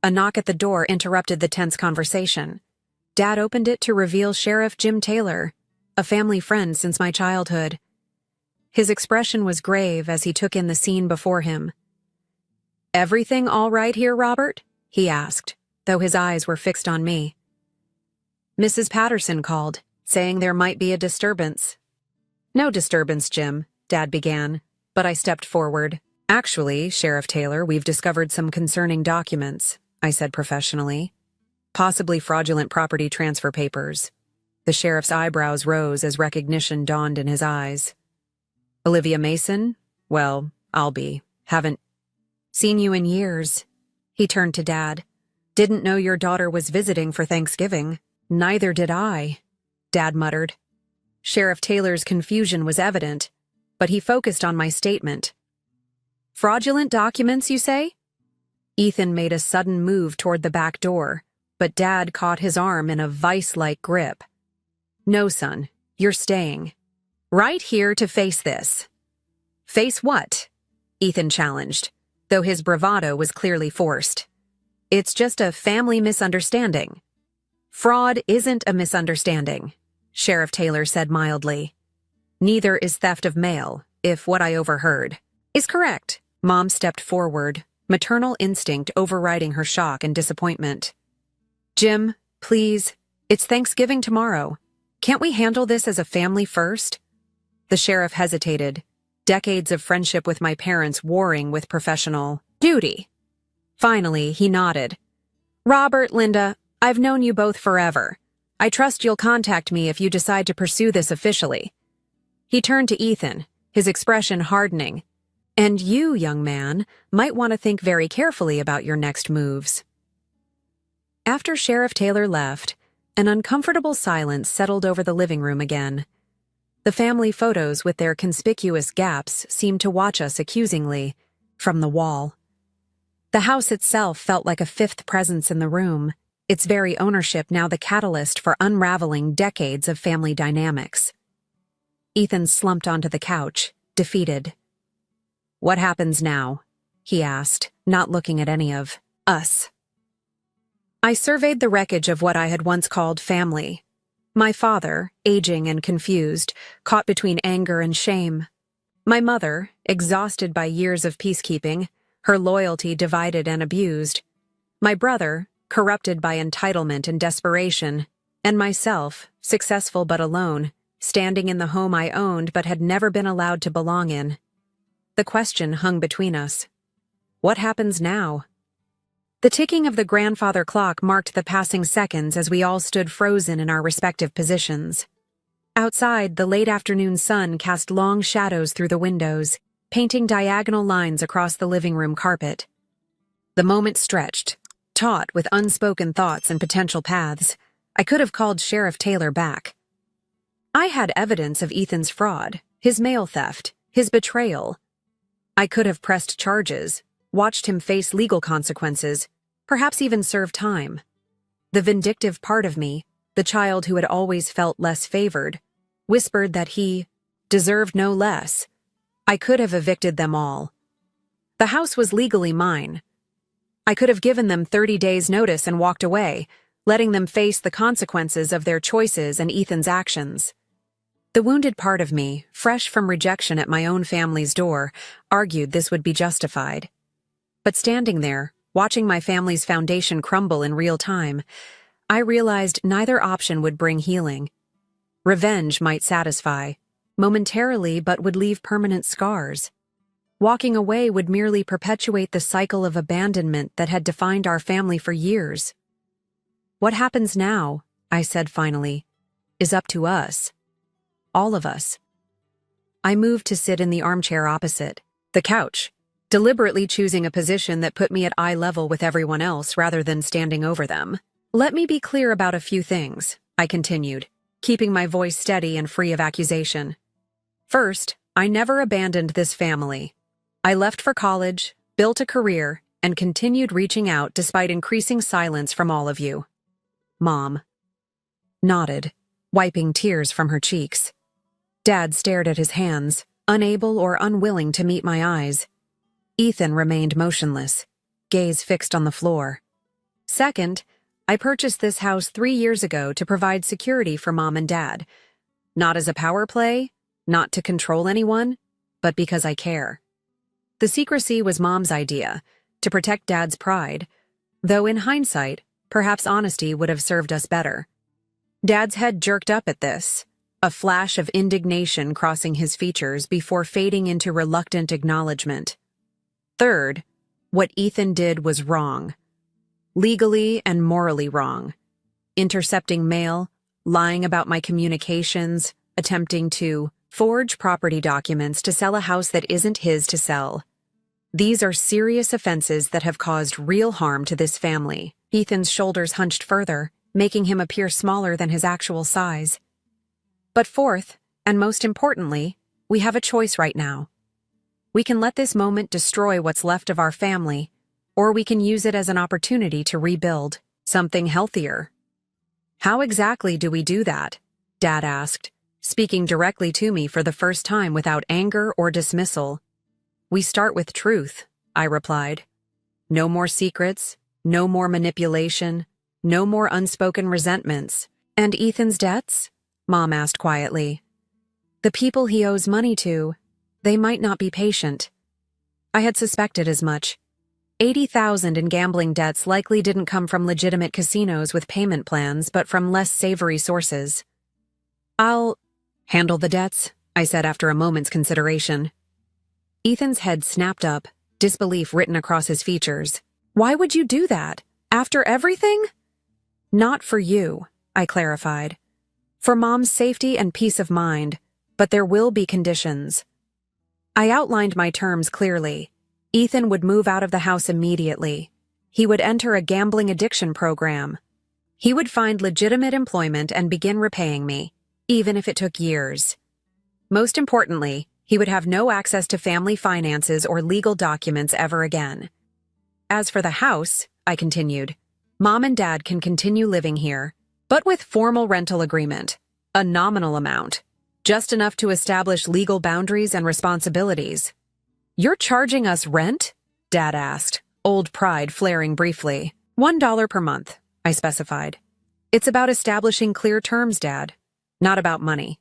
A knock at the door interrupted the tense conversation. Dad opened it to reveal Sheriff Jim Taylor, a family friend since my childhood. His expression was grave as he took in the scene before him. "Everything all right here, Robert?" he asked, though his eyes were fixed on me. "Mrs. Patterson called, saying there might be a disturbance." "No disturbance, Jim," Dad began, but I stepped forward. "Actually, Sheriff Taylor, we've discovered some concerning documents," I said professionally. "Possibly fraudulent property transfer papers." The sheriff's eyebrows rose as recognition dawned in his eyes. "Olivia Mason? Well, I'll be. Haven't seen you in years." He turned to Dad. "Didn't know your daughter was visiting for Thanksgiving." "Neither did I," Dad muttered. Sheriff Taylor's confusion was evident, but he focused on my statement. "Fraudulent documents, you say?" Ethan made a sudden move toward the back door, but Dad caught his arm in a vice-like grip. "No, son, you're staying. Right here to face this." "Face what?" Ethan challenged, though his bravado was clearly forced. "It's just a family misunderstanding." "Fraud isn't a misunderstanding," Sheriff Taylor said mildly. "Neither is theft of mail, if what I overheard is correct." Mom stepped forward, maternal instinct overriding her shock and disappointment. "Jim, please, it's Thanksgiving tomorrow. Can't we handle this as a family first?" The sheriff hesitated, decades of friendship with my parents warring with professional duty. Finally, he nodded. "Robert, Linda, I've known you both forever. I trust you'll contact me if you decide to pursue this officially." He turned to Ethan, his expression hardening. "And you, young man, might want to think very carefully about your next moves." After Sheriff Taylor left, an uncomfortable silence settled over the living room again. The family photos with their conspicuous gaps seemed to watch us accusingly, from the wall. The house itself felt like a fifth presence in the room, its very ownership now the catalyst for unraveling decades of family dynamics. Ethan slumped onto the couch, defeated. "What happens now?" he asked, not looking at any of us. I surveyed the wreckage of what I had once called family. My father, aging and confused, caught between anger and shame. My mother, exhausted by years of peacekeeping, her loyalty divided and abused. My brother, corrupted by entitlement and desperation. And myself, successful but alone, standing in the home I owned but had never been allowed to belong in. The question hung between us. What happens now? The ticking of the grandfather clock marked the passing seconds as we all stood frozen in our respective positions. Outside, the late afternoon sun cast long shadows through the windows, painting diagonal lines across the living room carpet. The moment stretched, taut with unspoken thoughts and potential paths. I could have called Sheriff Taylor back. I had evidence of Ethan's fraud, his mail theft, his betrayal. I could have pressed charges, watched him face legal consequences, perhaps even serve time. The vindictive part of me, the child who had always felt less favored, whispered that he deserved no less. I could have evicted them all. The house was legally mine. I could have given them 30 days' notice and walked away, letting them face the consequences of their choices and Ethan's actions. The wounded part of me, fresh from rejection at my own family's door, argued this would be justified. But standing there, watching my family's foundation crumble in real time, I realized neither option would bring healing. Revenge might satisfy, momentarily, but would leave permanent scars. Walking away would merely perpetuate the cycle of abandonment that had defined our family for years. What happens now, I said finally, is up to us. All of us. I moved to sit in the armchair opposite, the couch, deliberately choosing a position that put me at eye level with everyone else rather than standing over them. Let me be clear about a few things, I continued, keeping my voice steady and free of accusation. First, I never abandoned this family. I left for college, built a career, and continued reaching out despite increasing silence from all of you. Mom nodded, wiping tears from her cheeks. Dad stared at his hands, unable or unwilling to meet my eyes. Ethan remained motionless, gaze fixed on the floor. Second, I purchased this house 3 years ago to provide security for Mom and Dad. Not as a power play, not to control anyone, but because I care. The secrecy was Mom's idea, to protect Dad's pride, though in hindsight, perhaps honesty would have served us better. Dad's head jerked up at this, a flash of indignation crossing his features before fading into reluctant acknowledgement. Third, what Ethan did was wrong. Legally and morally wrong. Intercepting mail, lying about my communications, attempting to forge property documents to sell a house that isn't his to sell. These are serious offenses that have caused real harm to this family. Ethan's shoulders hunched further, making him appear smaller than his actual size. But fourth, and most importantly, we have a choice right now. We can let this moment destroy what's left of our family, or we can use it as an opportunity to rebuild something healthier. How exactly do we do that? Dad asked, speaking directly to me for the first time without anger or dismissal. We start with truth, I replied. No more secrets, no more manipulation, no more unspoken resentments. And Ethan's debts? Mom asked quietly. The people he owes money to, they might not be patient. I had suspected as much. 80,000 in gambling debts likely didn't come from legitimate casinos with payment plans, but from less savory sources. I'll handle the debts, I said after a moment's consideration. Ethan's head snapped up, disbelief written across his features. Why would you do that? After everything? Not for you, I clarified. For Mom's safety and peace of mind, but there will be conditions. I outlined my terms clearly. Ethan would move out of the house immediately. He would enter a gambling addiction program. He would find legitimate employment and begin repaying me, even if it took years. Most importantly, he would have no access to family finances or legal documents ever again. As for the house, I continued, Mom and Dad can continue living here, but with formal rental agreement, a nominal amount, just enough to establish legal boundaries and responsibilities. "You're charging us rent?" Dad asked, old pride flaring briefly. $1 per month, I specified. "It's about establishing clear terms, Dad, not about money."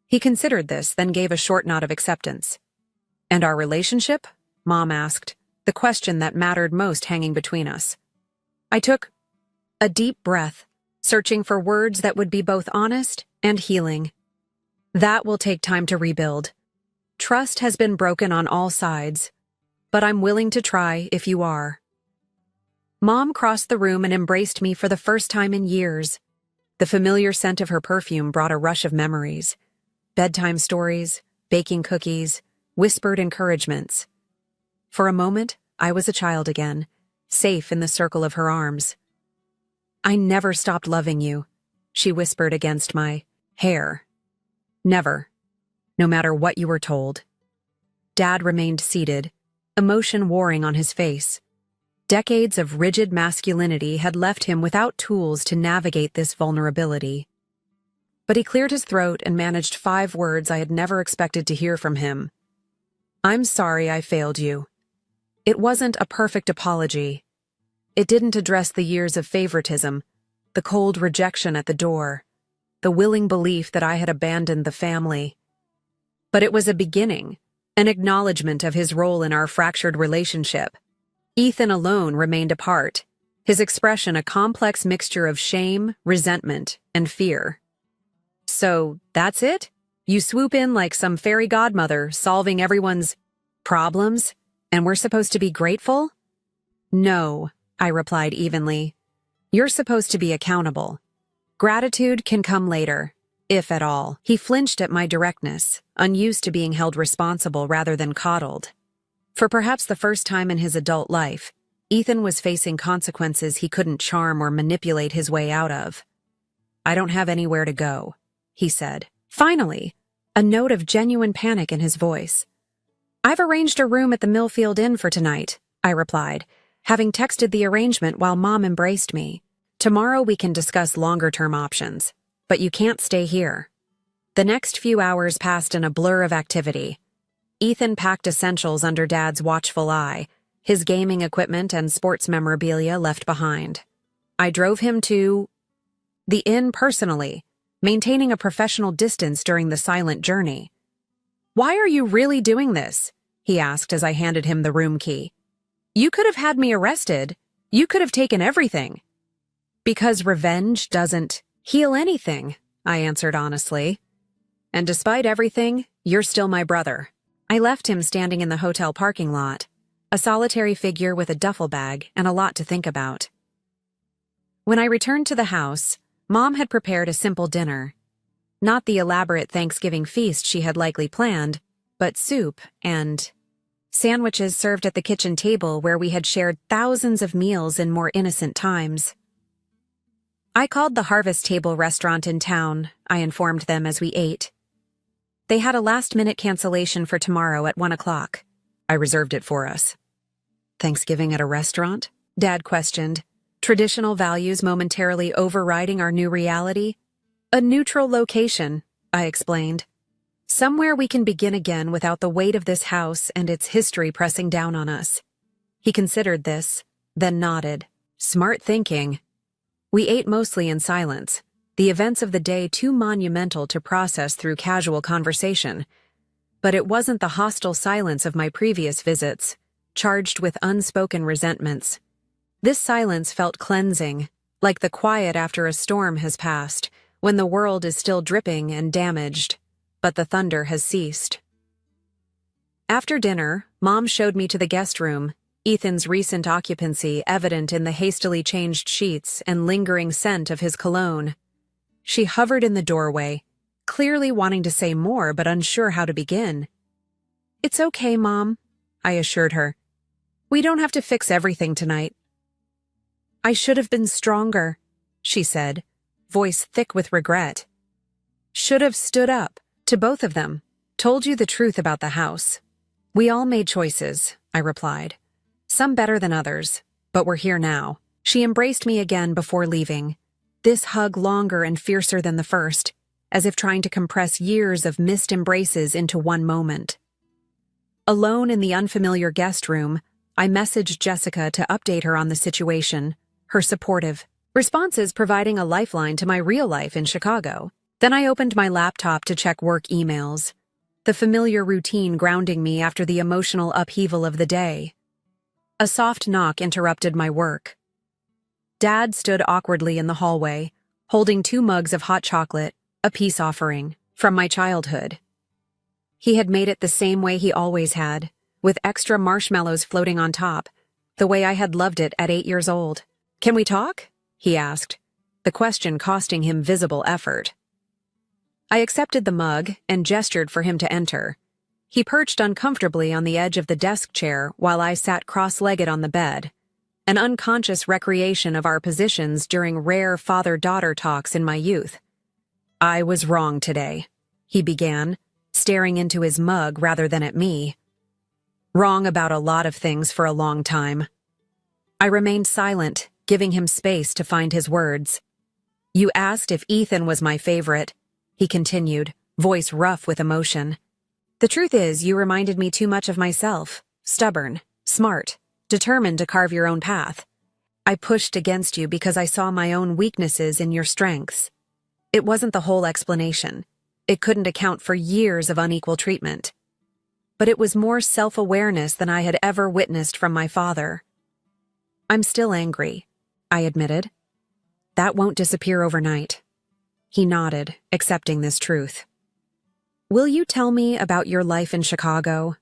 He considered this, then gave a short nod of acceptance. "And our relationship?" Mom asked, the question that mattered most hanging between us. I took a deep breath, searching for words that would be both honest and healing. "That will take time to rebuild. Trust has been broken on all sides, but I'm willing to try if you are." Mom crossed the room and embraced me for the first time in years. The familiar scent of her perfume brought a rush of memories. Bedtime stories, baking cookies, whispered encouragements. For a moment, I was a child again, safe in the circle of her arms. "I never stopped loving you," she whispered against my hair. "Never, no matter what you were told." Dad remained seated, emotion warring on his face. Decades of rigid masculinity had left him without tools to navigate this vulnerability. But he cleared his throat and managed 5 words I had never expected to hear from him. "I'm sorry I failed you." It wasn't a perfect apology. It didn't address the years of favoritism, the cold rejection at the door, the willing belief that I had abandoned the family. But it was a beginning, an acknowledgement of his role in our fractured relationship. Ethan alone remained apart, his expression a complex mixture of shame, resentment, and fear. "So, that's it? You swoop in like some fairy godmother, solving everyone's problems, and we're supposed to be grateful?" "No," I replied evenly. "You're supposed to be accountable. Gratitude can come later, if at all." He flinched at my directness, unused to being held responsible rather than coddled. For perhaps the first time in his adult life, Ethan was facing consequences he couldn't charm or manipulate his way out of. "I don't have anywhere to go," he said. Finally, a note of genuine panic in his voice. "I've arranged a room at the Millfield Inn for tonight," I replied, having texted the arrangement while Mom embraced me. "Tomorrow we can discuss longer-term options, but you can't stay here." The next few hours passed in a blur of activity. Ethan packed essentials under Dad's watchful eye, his gaming equipment and sports memorabilia left behind. I drove him to the inn personally, maintaining a professional distance during the silent journey. "Why are you really doing this?" he asked as I handed him the room key. "You could have had me arrested. You could have taken everything." "Because revenge doesn't heal anything," I answered honestly. "And despite everything, you're still my brother." I left him standing in the hotel parking lot, a solitary figure with a duffel bag and a lot to think about. When I returned to the house, Mom had prepared a simple dinner. Not the elaborate Thanksgiving feast she had likely planned, but soup and sandwiches served at the kitchen table where we had shared thousands of meals in more innocent times. "I called the Harvest Table restaurant in town," I informed them as we ate. "They had a last-minute cancellation for tomorrow at 1 o'clock. I reserved it for us." "Thanksgiving at a restaurant?" Dad questioned, traditional values momentarily overriding our new reality. "A neutral location," I explained. "Somewhere we can begin again without the weight of this house and its history pressing down on us." He considered this, then nodded. "Smart thinking." We ate mostly in silence, the events of the day too monumental to process through casual conversation. But it wasn't the hostile silence of my previous visits, charged with unspoken resentments. This silence felt cleansing, like the quiet after a storm has passed, when the world is still dripping and damaged, but the thunder has ceased. After dinner, Mom showed me to the guest room, Ethan's recent occupancy evident in the hastily changed sheets and lingering scent of his cologne. She hovered in the doorway, clearly wanting to say more but unsure how to begin. "It's okay, Mom," I assured her. "We don't have to fix everything tonight." "I should have been stronger," she said, voice thick with regret. "Should have stood up, to both of them, told you the truth about the house." "We all made choices," I replied. "Some better than others, but we're here now." She embraced me again before leaving, this hug longer and fiercer than the first, as if trying to compress years of missed embraces into one moment. Alone in the unfamiliar guest room, I messaged Jessica to update her on the situation, her supportive responses providing a lifeline to my real life in Chicago. Then I opened my laptop to check work emails, the familiar routine grounding me after the emotional upheaval of the day. A soft knock interrupted my work. Dad stood awkwardly in the hallway, holding 2 mugs of hot chocolate, a peace offering from my childhood. He had made it the same way he always had, with extra marshmallows floating on top, the way I had loved it at 8 years old. "Can we talk?" he asked, the question costing him visible effort. I accepted the mug and gestured for him to enter. He perched uncomfortably on the edge of the desk chair while I sat cross-legged on the bed, an unconscious recreation of our positions during rare father-daughter talks in my youth. "I was wrong today," he began, staring into his mug rather than at me. "Wrong about a lot of things for a long time." I remained silent, giving him space to find his words. "You asked if Ethan was my favorite," he continued, voice rough with emotion. "The truth is, you reminded me too much of myself, stubborn, smart, determined to carve your own path. I pushed against you because I saw my own weaknesses in your strengths. It wasn't the whole explanation. It couldn't account for years of unequal treatment. But it was more self-awareness than I had ever witnessed from my father." "I'm still angry," I admitted. "That won't disappear overnight." He nodded, accepting this truth. "Will you tell me about your life in Chicago?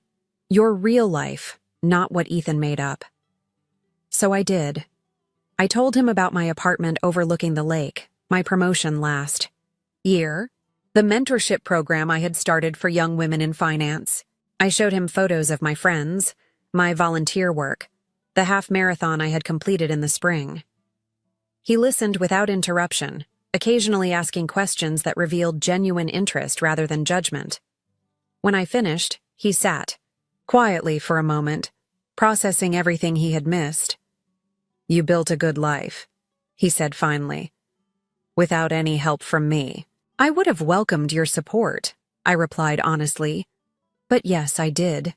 Your real life, not what Ethan made up." So I did. I told him about my apartment overlooking the lake, my promotion last year, the mentorship program I had started for young women in finance. I showed him photos of my friends, my volunteer work, the half marathon I had completed in the spring. He listened without interruption, occasionally asking questions that revealed genuine interest rather than judgment. When I finished, he sat, quietly for a moment, processing everything he had missed. "You built a good life," he said finally. "Without any help from me." "I would have welcomed your support," I replied honestly. "But yes, I did."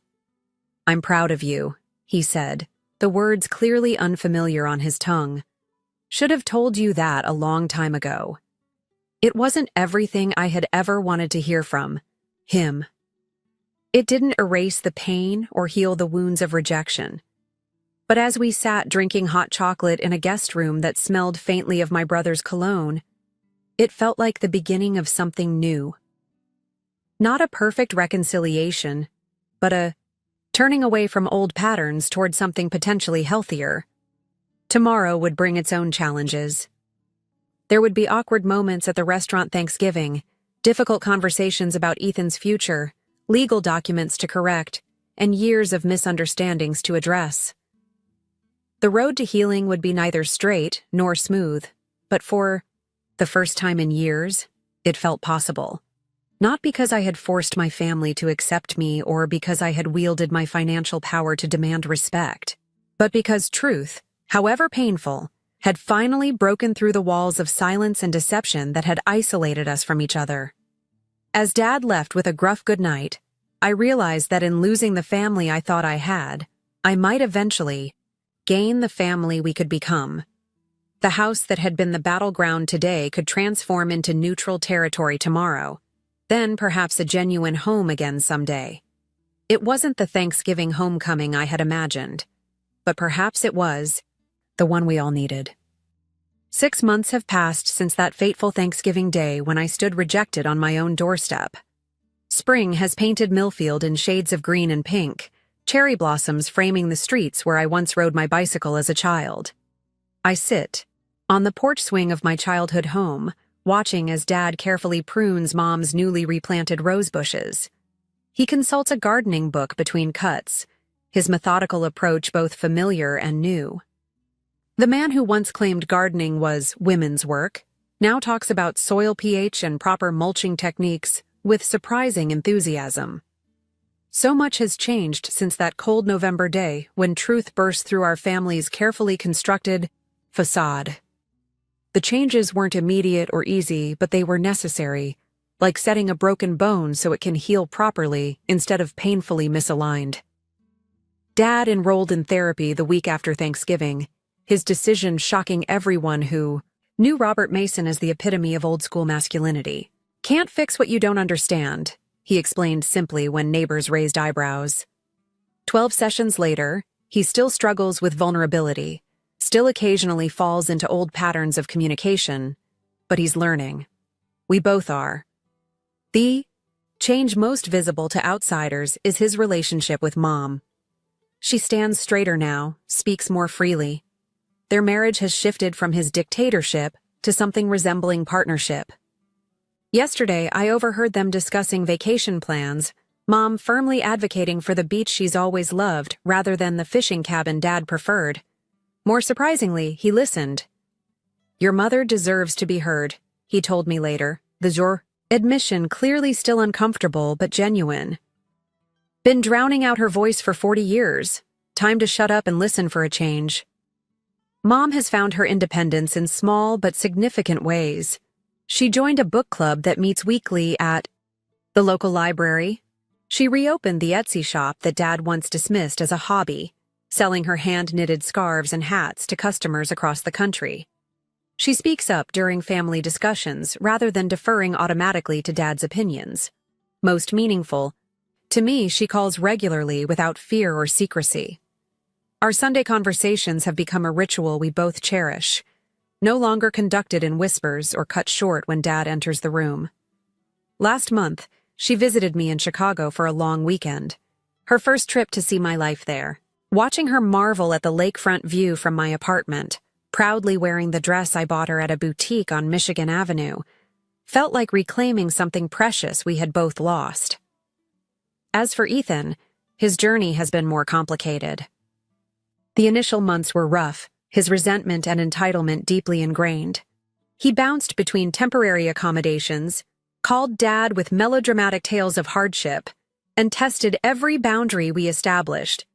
"I'm proud of you," he said, the words clearly unfamiliar on his tongue. "Should have told you that a long time ago." It wasn't everything I had ever wanted to hear from him. It didn't erase the pain or heal the wounds of rejection. But as we sat drinking hot chocolate in a guest room that smelled faintly of my brother's cologne, it felt like the beginning of something new. Not a perfect reconciliation, but a turning away from old patterns toward something potentially healthier. Tomorrow would bring its own challenges. There would be awkward moments at the restaurant Thanksgiving, difficult conversations about Ethan's future, legal documents to correct, and years of misunderstandings to address. The road to healing would be neither straight nor smooth, but for the first time in years, it felt possible. Not because I had forced my family to accept me or because I had wielded my financial power to demand respect, but because truth, however painful, had finally broken through the walls of silence and deception that had isolated us from each other. As Dad left with a gruff goodnight, I realized that in losing the family I thought I had, I might eventually gain the family we could become. The house that had been the battleground today could transform into neutral territory tomorrow, then perhaps a genuine home again someday. It wasn't the Thanksgiving homecoming I had imagined, but perhaps it was the one we all needed. 6 months have passed since that fateful Thanksgiving day when I stood rejected on my own doorstep. Spring has painted Millfield in shades of green and pink, cherry blossoms framing the streets where I once rode my bicycle as a child. I sit on the porch swing of my childhood home, watching as Dad carefully prunes Mom's newly replanted rose bushes. He consults a gardening book between cuts, his methodical approach both familiar and new. The man who once claimed gardening was women's work now talks about soil pH and proper mulching techniques with surprising enthusiasm. So much has changed since that cold November day when truth burst through our family's carefully constructed facade. The changes weren't immediate or easy, but they were necessary. like setting a broken bone so it can heal properly instead of painfully misaligned. Dad enrolled in therapy the week after Thanksgiving, his decision shocking everyone who knew Robert Mason as the epitome of old-school masculinity. "Can't fix what you don't understand," he explained simply when neighbors raised eyebrows. 12 sessions later, he still struggles with vulnerability, still occasionally falls into old patterns of communication, but he's learning. We both are. The change most visible to outsiders is his relationship with Mom. She stands straighter now, speaks more freely. Their marriage has shifted from his dictatorship to something resembling partnership. Yesterday, I overheard them discussing vacation plans, Mom firmly advocating for the beach she's always loved rather than the fishing cabin Dad preferred. More surprisingly, he listened. "Your mother deserves to be heard," he told me later, the admission clearly still uncomfortable but genuine. "Been drowning out her voice for 40 years. Time to shut up and listen for a change." Mom has found her independence in small but significant ways. She joined a book club that meets weekly at the local library. She reopened the Etsy shop that Dad once dismissed as a hobby, selling her hand-knitted scarves and hats to customers across the country. She speaks up during family discussions rather than deferring automatically to Dad's opinions. Most meaningful, to me, she calls regularly without fear or secrecy. Our Sunday conversations have become a ritual we both cherish, no longer conducted in whispers or cut short when Dad enters the room. Last month, she visited me in Chicago for a long weekend, her first trip to see my life there. Watching her marvel at the lakefront view from my apartment, proudly wearing the dress I bought her at a boutique on Michigan Avenue, felt like reclaiming something precious we had both lost. As for Ethan, his journey has been more complicated. The initial months were rough, his resentment and entitlement deeply ingrained. He bounced between temporary accommodations, called Dad with melodramatic tales of hardship, and tested every boundary we established.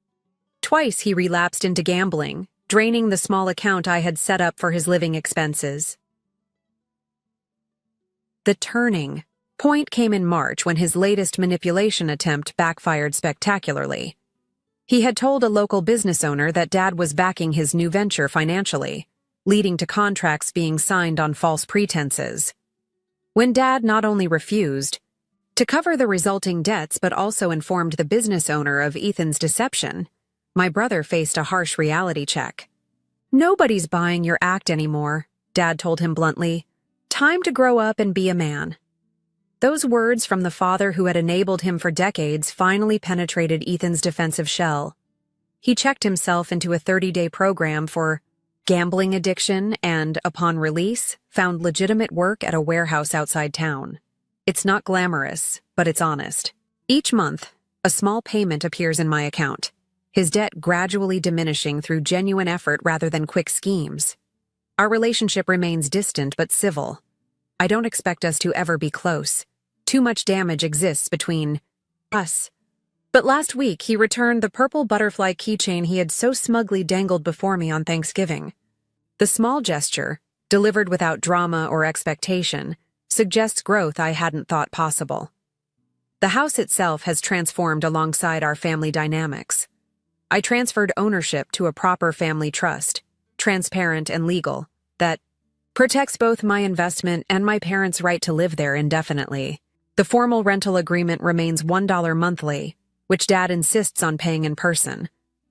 Twice he relapsed into gambling, draining the small account I had set up for his living expenses. The turning point came in March when his latest manipulation attempt backfired spectacularly. He had told a local business owner that Dad was backing his new venture financially, leading to contracts being signed on false pretenses. When Dad not only refused to cover the resulting debts but also informed the business owner of Ethan's deception, my brother faced a harsh reality check. "Nobody's buying your act anymore," Dad told him bluntly. "Time to grow up and be a man." Those words from the father who had enabled him for decades finally penetrated Ethan's defensive shell. He checked himself into a 30-day program for gambling addiction and, upon release, found legitimate work at a warehouse outside town. It's not glamorous, but it's honest. Each month, a small payment appears in my account, his debt gradually diminishing through genuine effort rather than quick schemes. Our relationship remains distant but civil. I don't expect us to ever be close. Too much damage exists between us. But last week, he returned the purple butterfly keychain he had so smugly dangled before me on Thanksgiving. The small gesture, delivered without drama or expectation, suggests growth I hadn't thought possible. The house itself has transformed alongside our family dynamics. I transferred ownership to a proper family trust, transparent and legal, that protects both my investment and my parents' right to live there indefinitely. The formal rental agreement remains $1 monthly, which Dad insists on paying in person,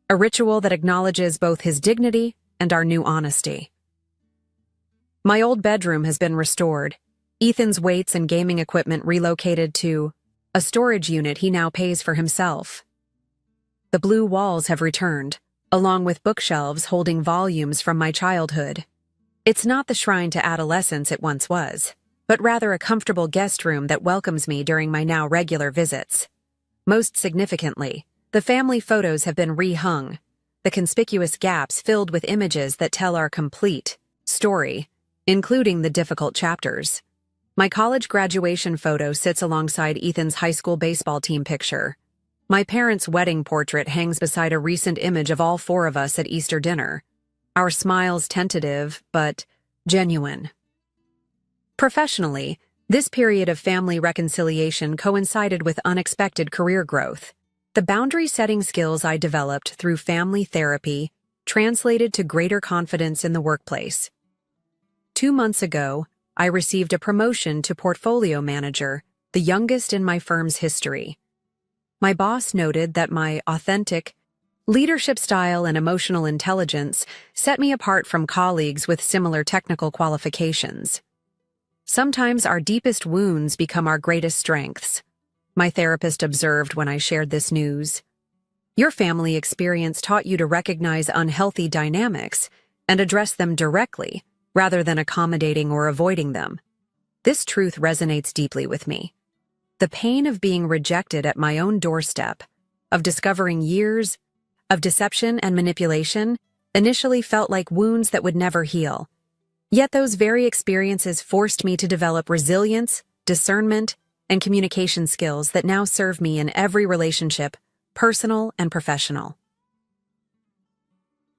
a ritual that acknowledges both his dignity and our new honesty. My old bedroom has been restored, Ethan's weights and gaming equipment relocated to a storage unit he now pays for himself. The blue walls have returned, along with bookshelves holding volumes from my childhood. It's not the shrine to adolescence it once was, but rather a comfortable guest room that welcomes me during my now regular visits. Most significantly, the family photos have been rehung, the conspicuous gaps filled with images that tell our complete story, including the difficult chapters. My college graduation photo sits alongside Ethan's high school baseball team picture. My parents' wedding portrait hangs beside a recent image of all four of us at Easter dinner, our smiles tentative but genuine. Professionally, This period of family reconciliation coincided with unexpected career growth. The boundary-setting skills I developed through family therapy translated to greater confidence in the workplace. 2 months ago, I received a promotion to portfolio manager, the youngest in my firm's history. My boss noted that my authentic leadership style and emotional intelligence set me apart from colleagues with similar technical qualifications. Sometimes our deepest wounds become our greatest strengths, my therapist observed when I shared this news. Your family experience taught you to recognize unhealthy dynamics and address them directly, rather than accommodating or avoiding them. This truth resonates deeply with me. The pain of being rejected at my own doorstep, of discovering years of deception and manipulation, initially felt like wounds that would never heal. Yet those very experiences forced me to develop resilience, discernment, and communication skills that now serve me in every relationship, personal and professional.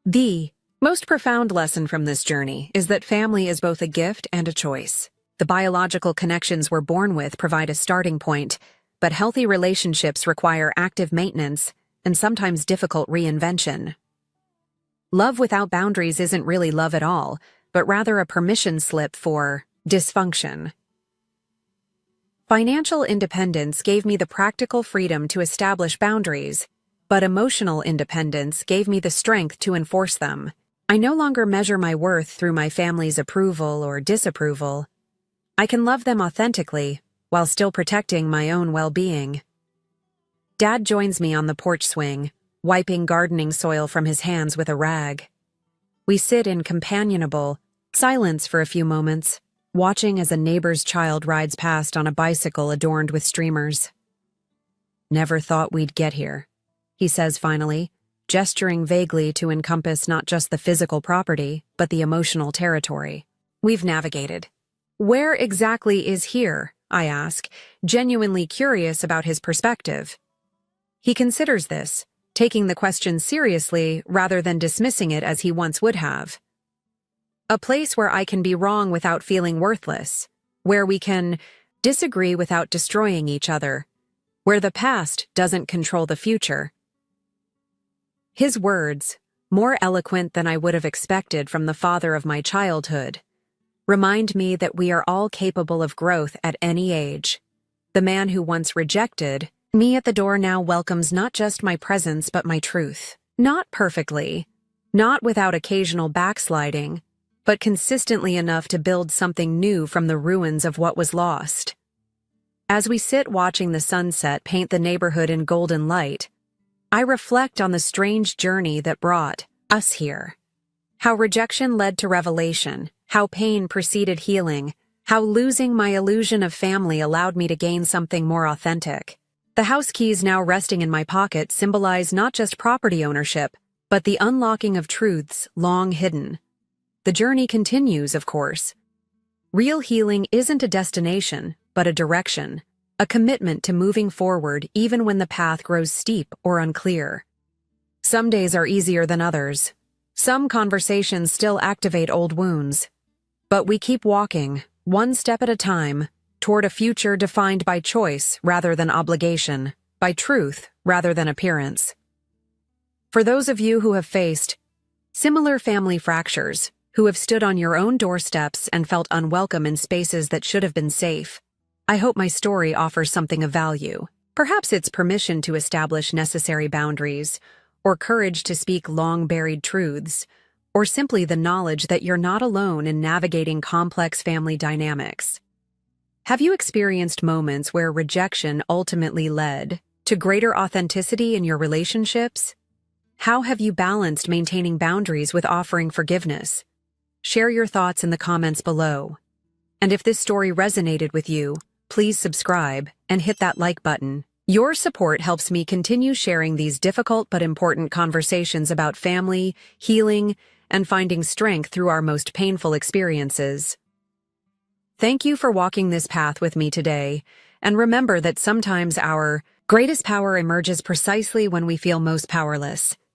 The most profound lesson from this journey is that family is both a gift and a choice. The biological connections we're born with provide a starting point, but healthy relationships require active maintenance and sometimes difficult reinvention. Love without boundaries isn't really love at all, but rather a permission slip for dysfunction. Financial independence gave me the practical freedom to establish boundaries, but emotional independence gave me the strength to enforce them. I no longer measure my worth through my family's approval or disapproval. I can love them authentically while still protecting my own well-being. Dad joins me on the porch swing, wiping gardening soil from his hands with a rag. We sit in companionable silence for a few moments, watching as a neighbor's child rides past on a bicycle adorned with streamers. "Never thought we'd get here," he says finally, gesturing vaguely to encompass not just the physical property, but the emotional territory we've navigated. "Where exactly is here?" I ask, genuinely curious about his perspective. He considers this, taking the question seriously rather than dismissing it as he once would have. "A place where I can be wrong without feeling worthless, where we can disagree without destroying each other, where the past doesn't control the future." His words, more eloquent than I would have expected from the father of my childhood, remind me that we are all capable of growth at any age. The man who once rejected me at the door now welcomes not just my presence but my truth. Not perfectly, not without occasional backsliding, but consistently enough to build something new from the ruins of what was lost. As we sit watching the sunset paint the neighborhood in golden light, I reflect on the strange journey that brought us here. How rejection led to revelation, how pain preceded healing, how losing my illusion of family allowed me to gain something more authentic. The house keys now resting in my pocket symbolize not just property ownership, but the unlocking of truths long hidden. The journey continues, of course. Real healing isn't a destination, but a direction, a commitment to moving forward even when the path grows steep or unclear. Some days are easier than others. Some conversations still activate old wounds. But we keep walking, one step at a time, toward a future defined by choice rather than obligation, by truth rather than appearance. For those of you who have faced similar family fractures, who have stood on your own doorsteps and felt unwelcome in spaces that should have been safe, I hope my story offers something of value. Perhaps it's permission to establish necessary boundaries, or courage to speak long-buried truths, or simply the knowledge that you're not alone in navigating complex family dynamics. Have you experienced moments where rejection ultimately led to greater authenticity in your relationships? How have you balanced maintaining boundaries with offering forgiveness? Share your thoughts in the comments below. And if this story resonated with you, please subscribe and hit that like button. Your support helps me continue sharing these difficult but important conversations about family, healing, and finding strength through our most painful experiences. Thank you for walking this path with me today, and remember that sometimes our greatest power emerges precisely when we feel most powerless.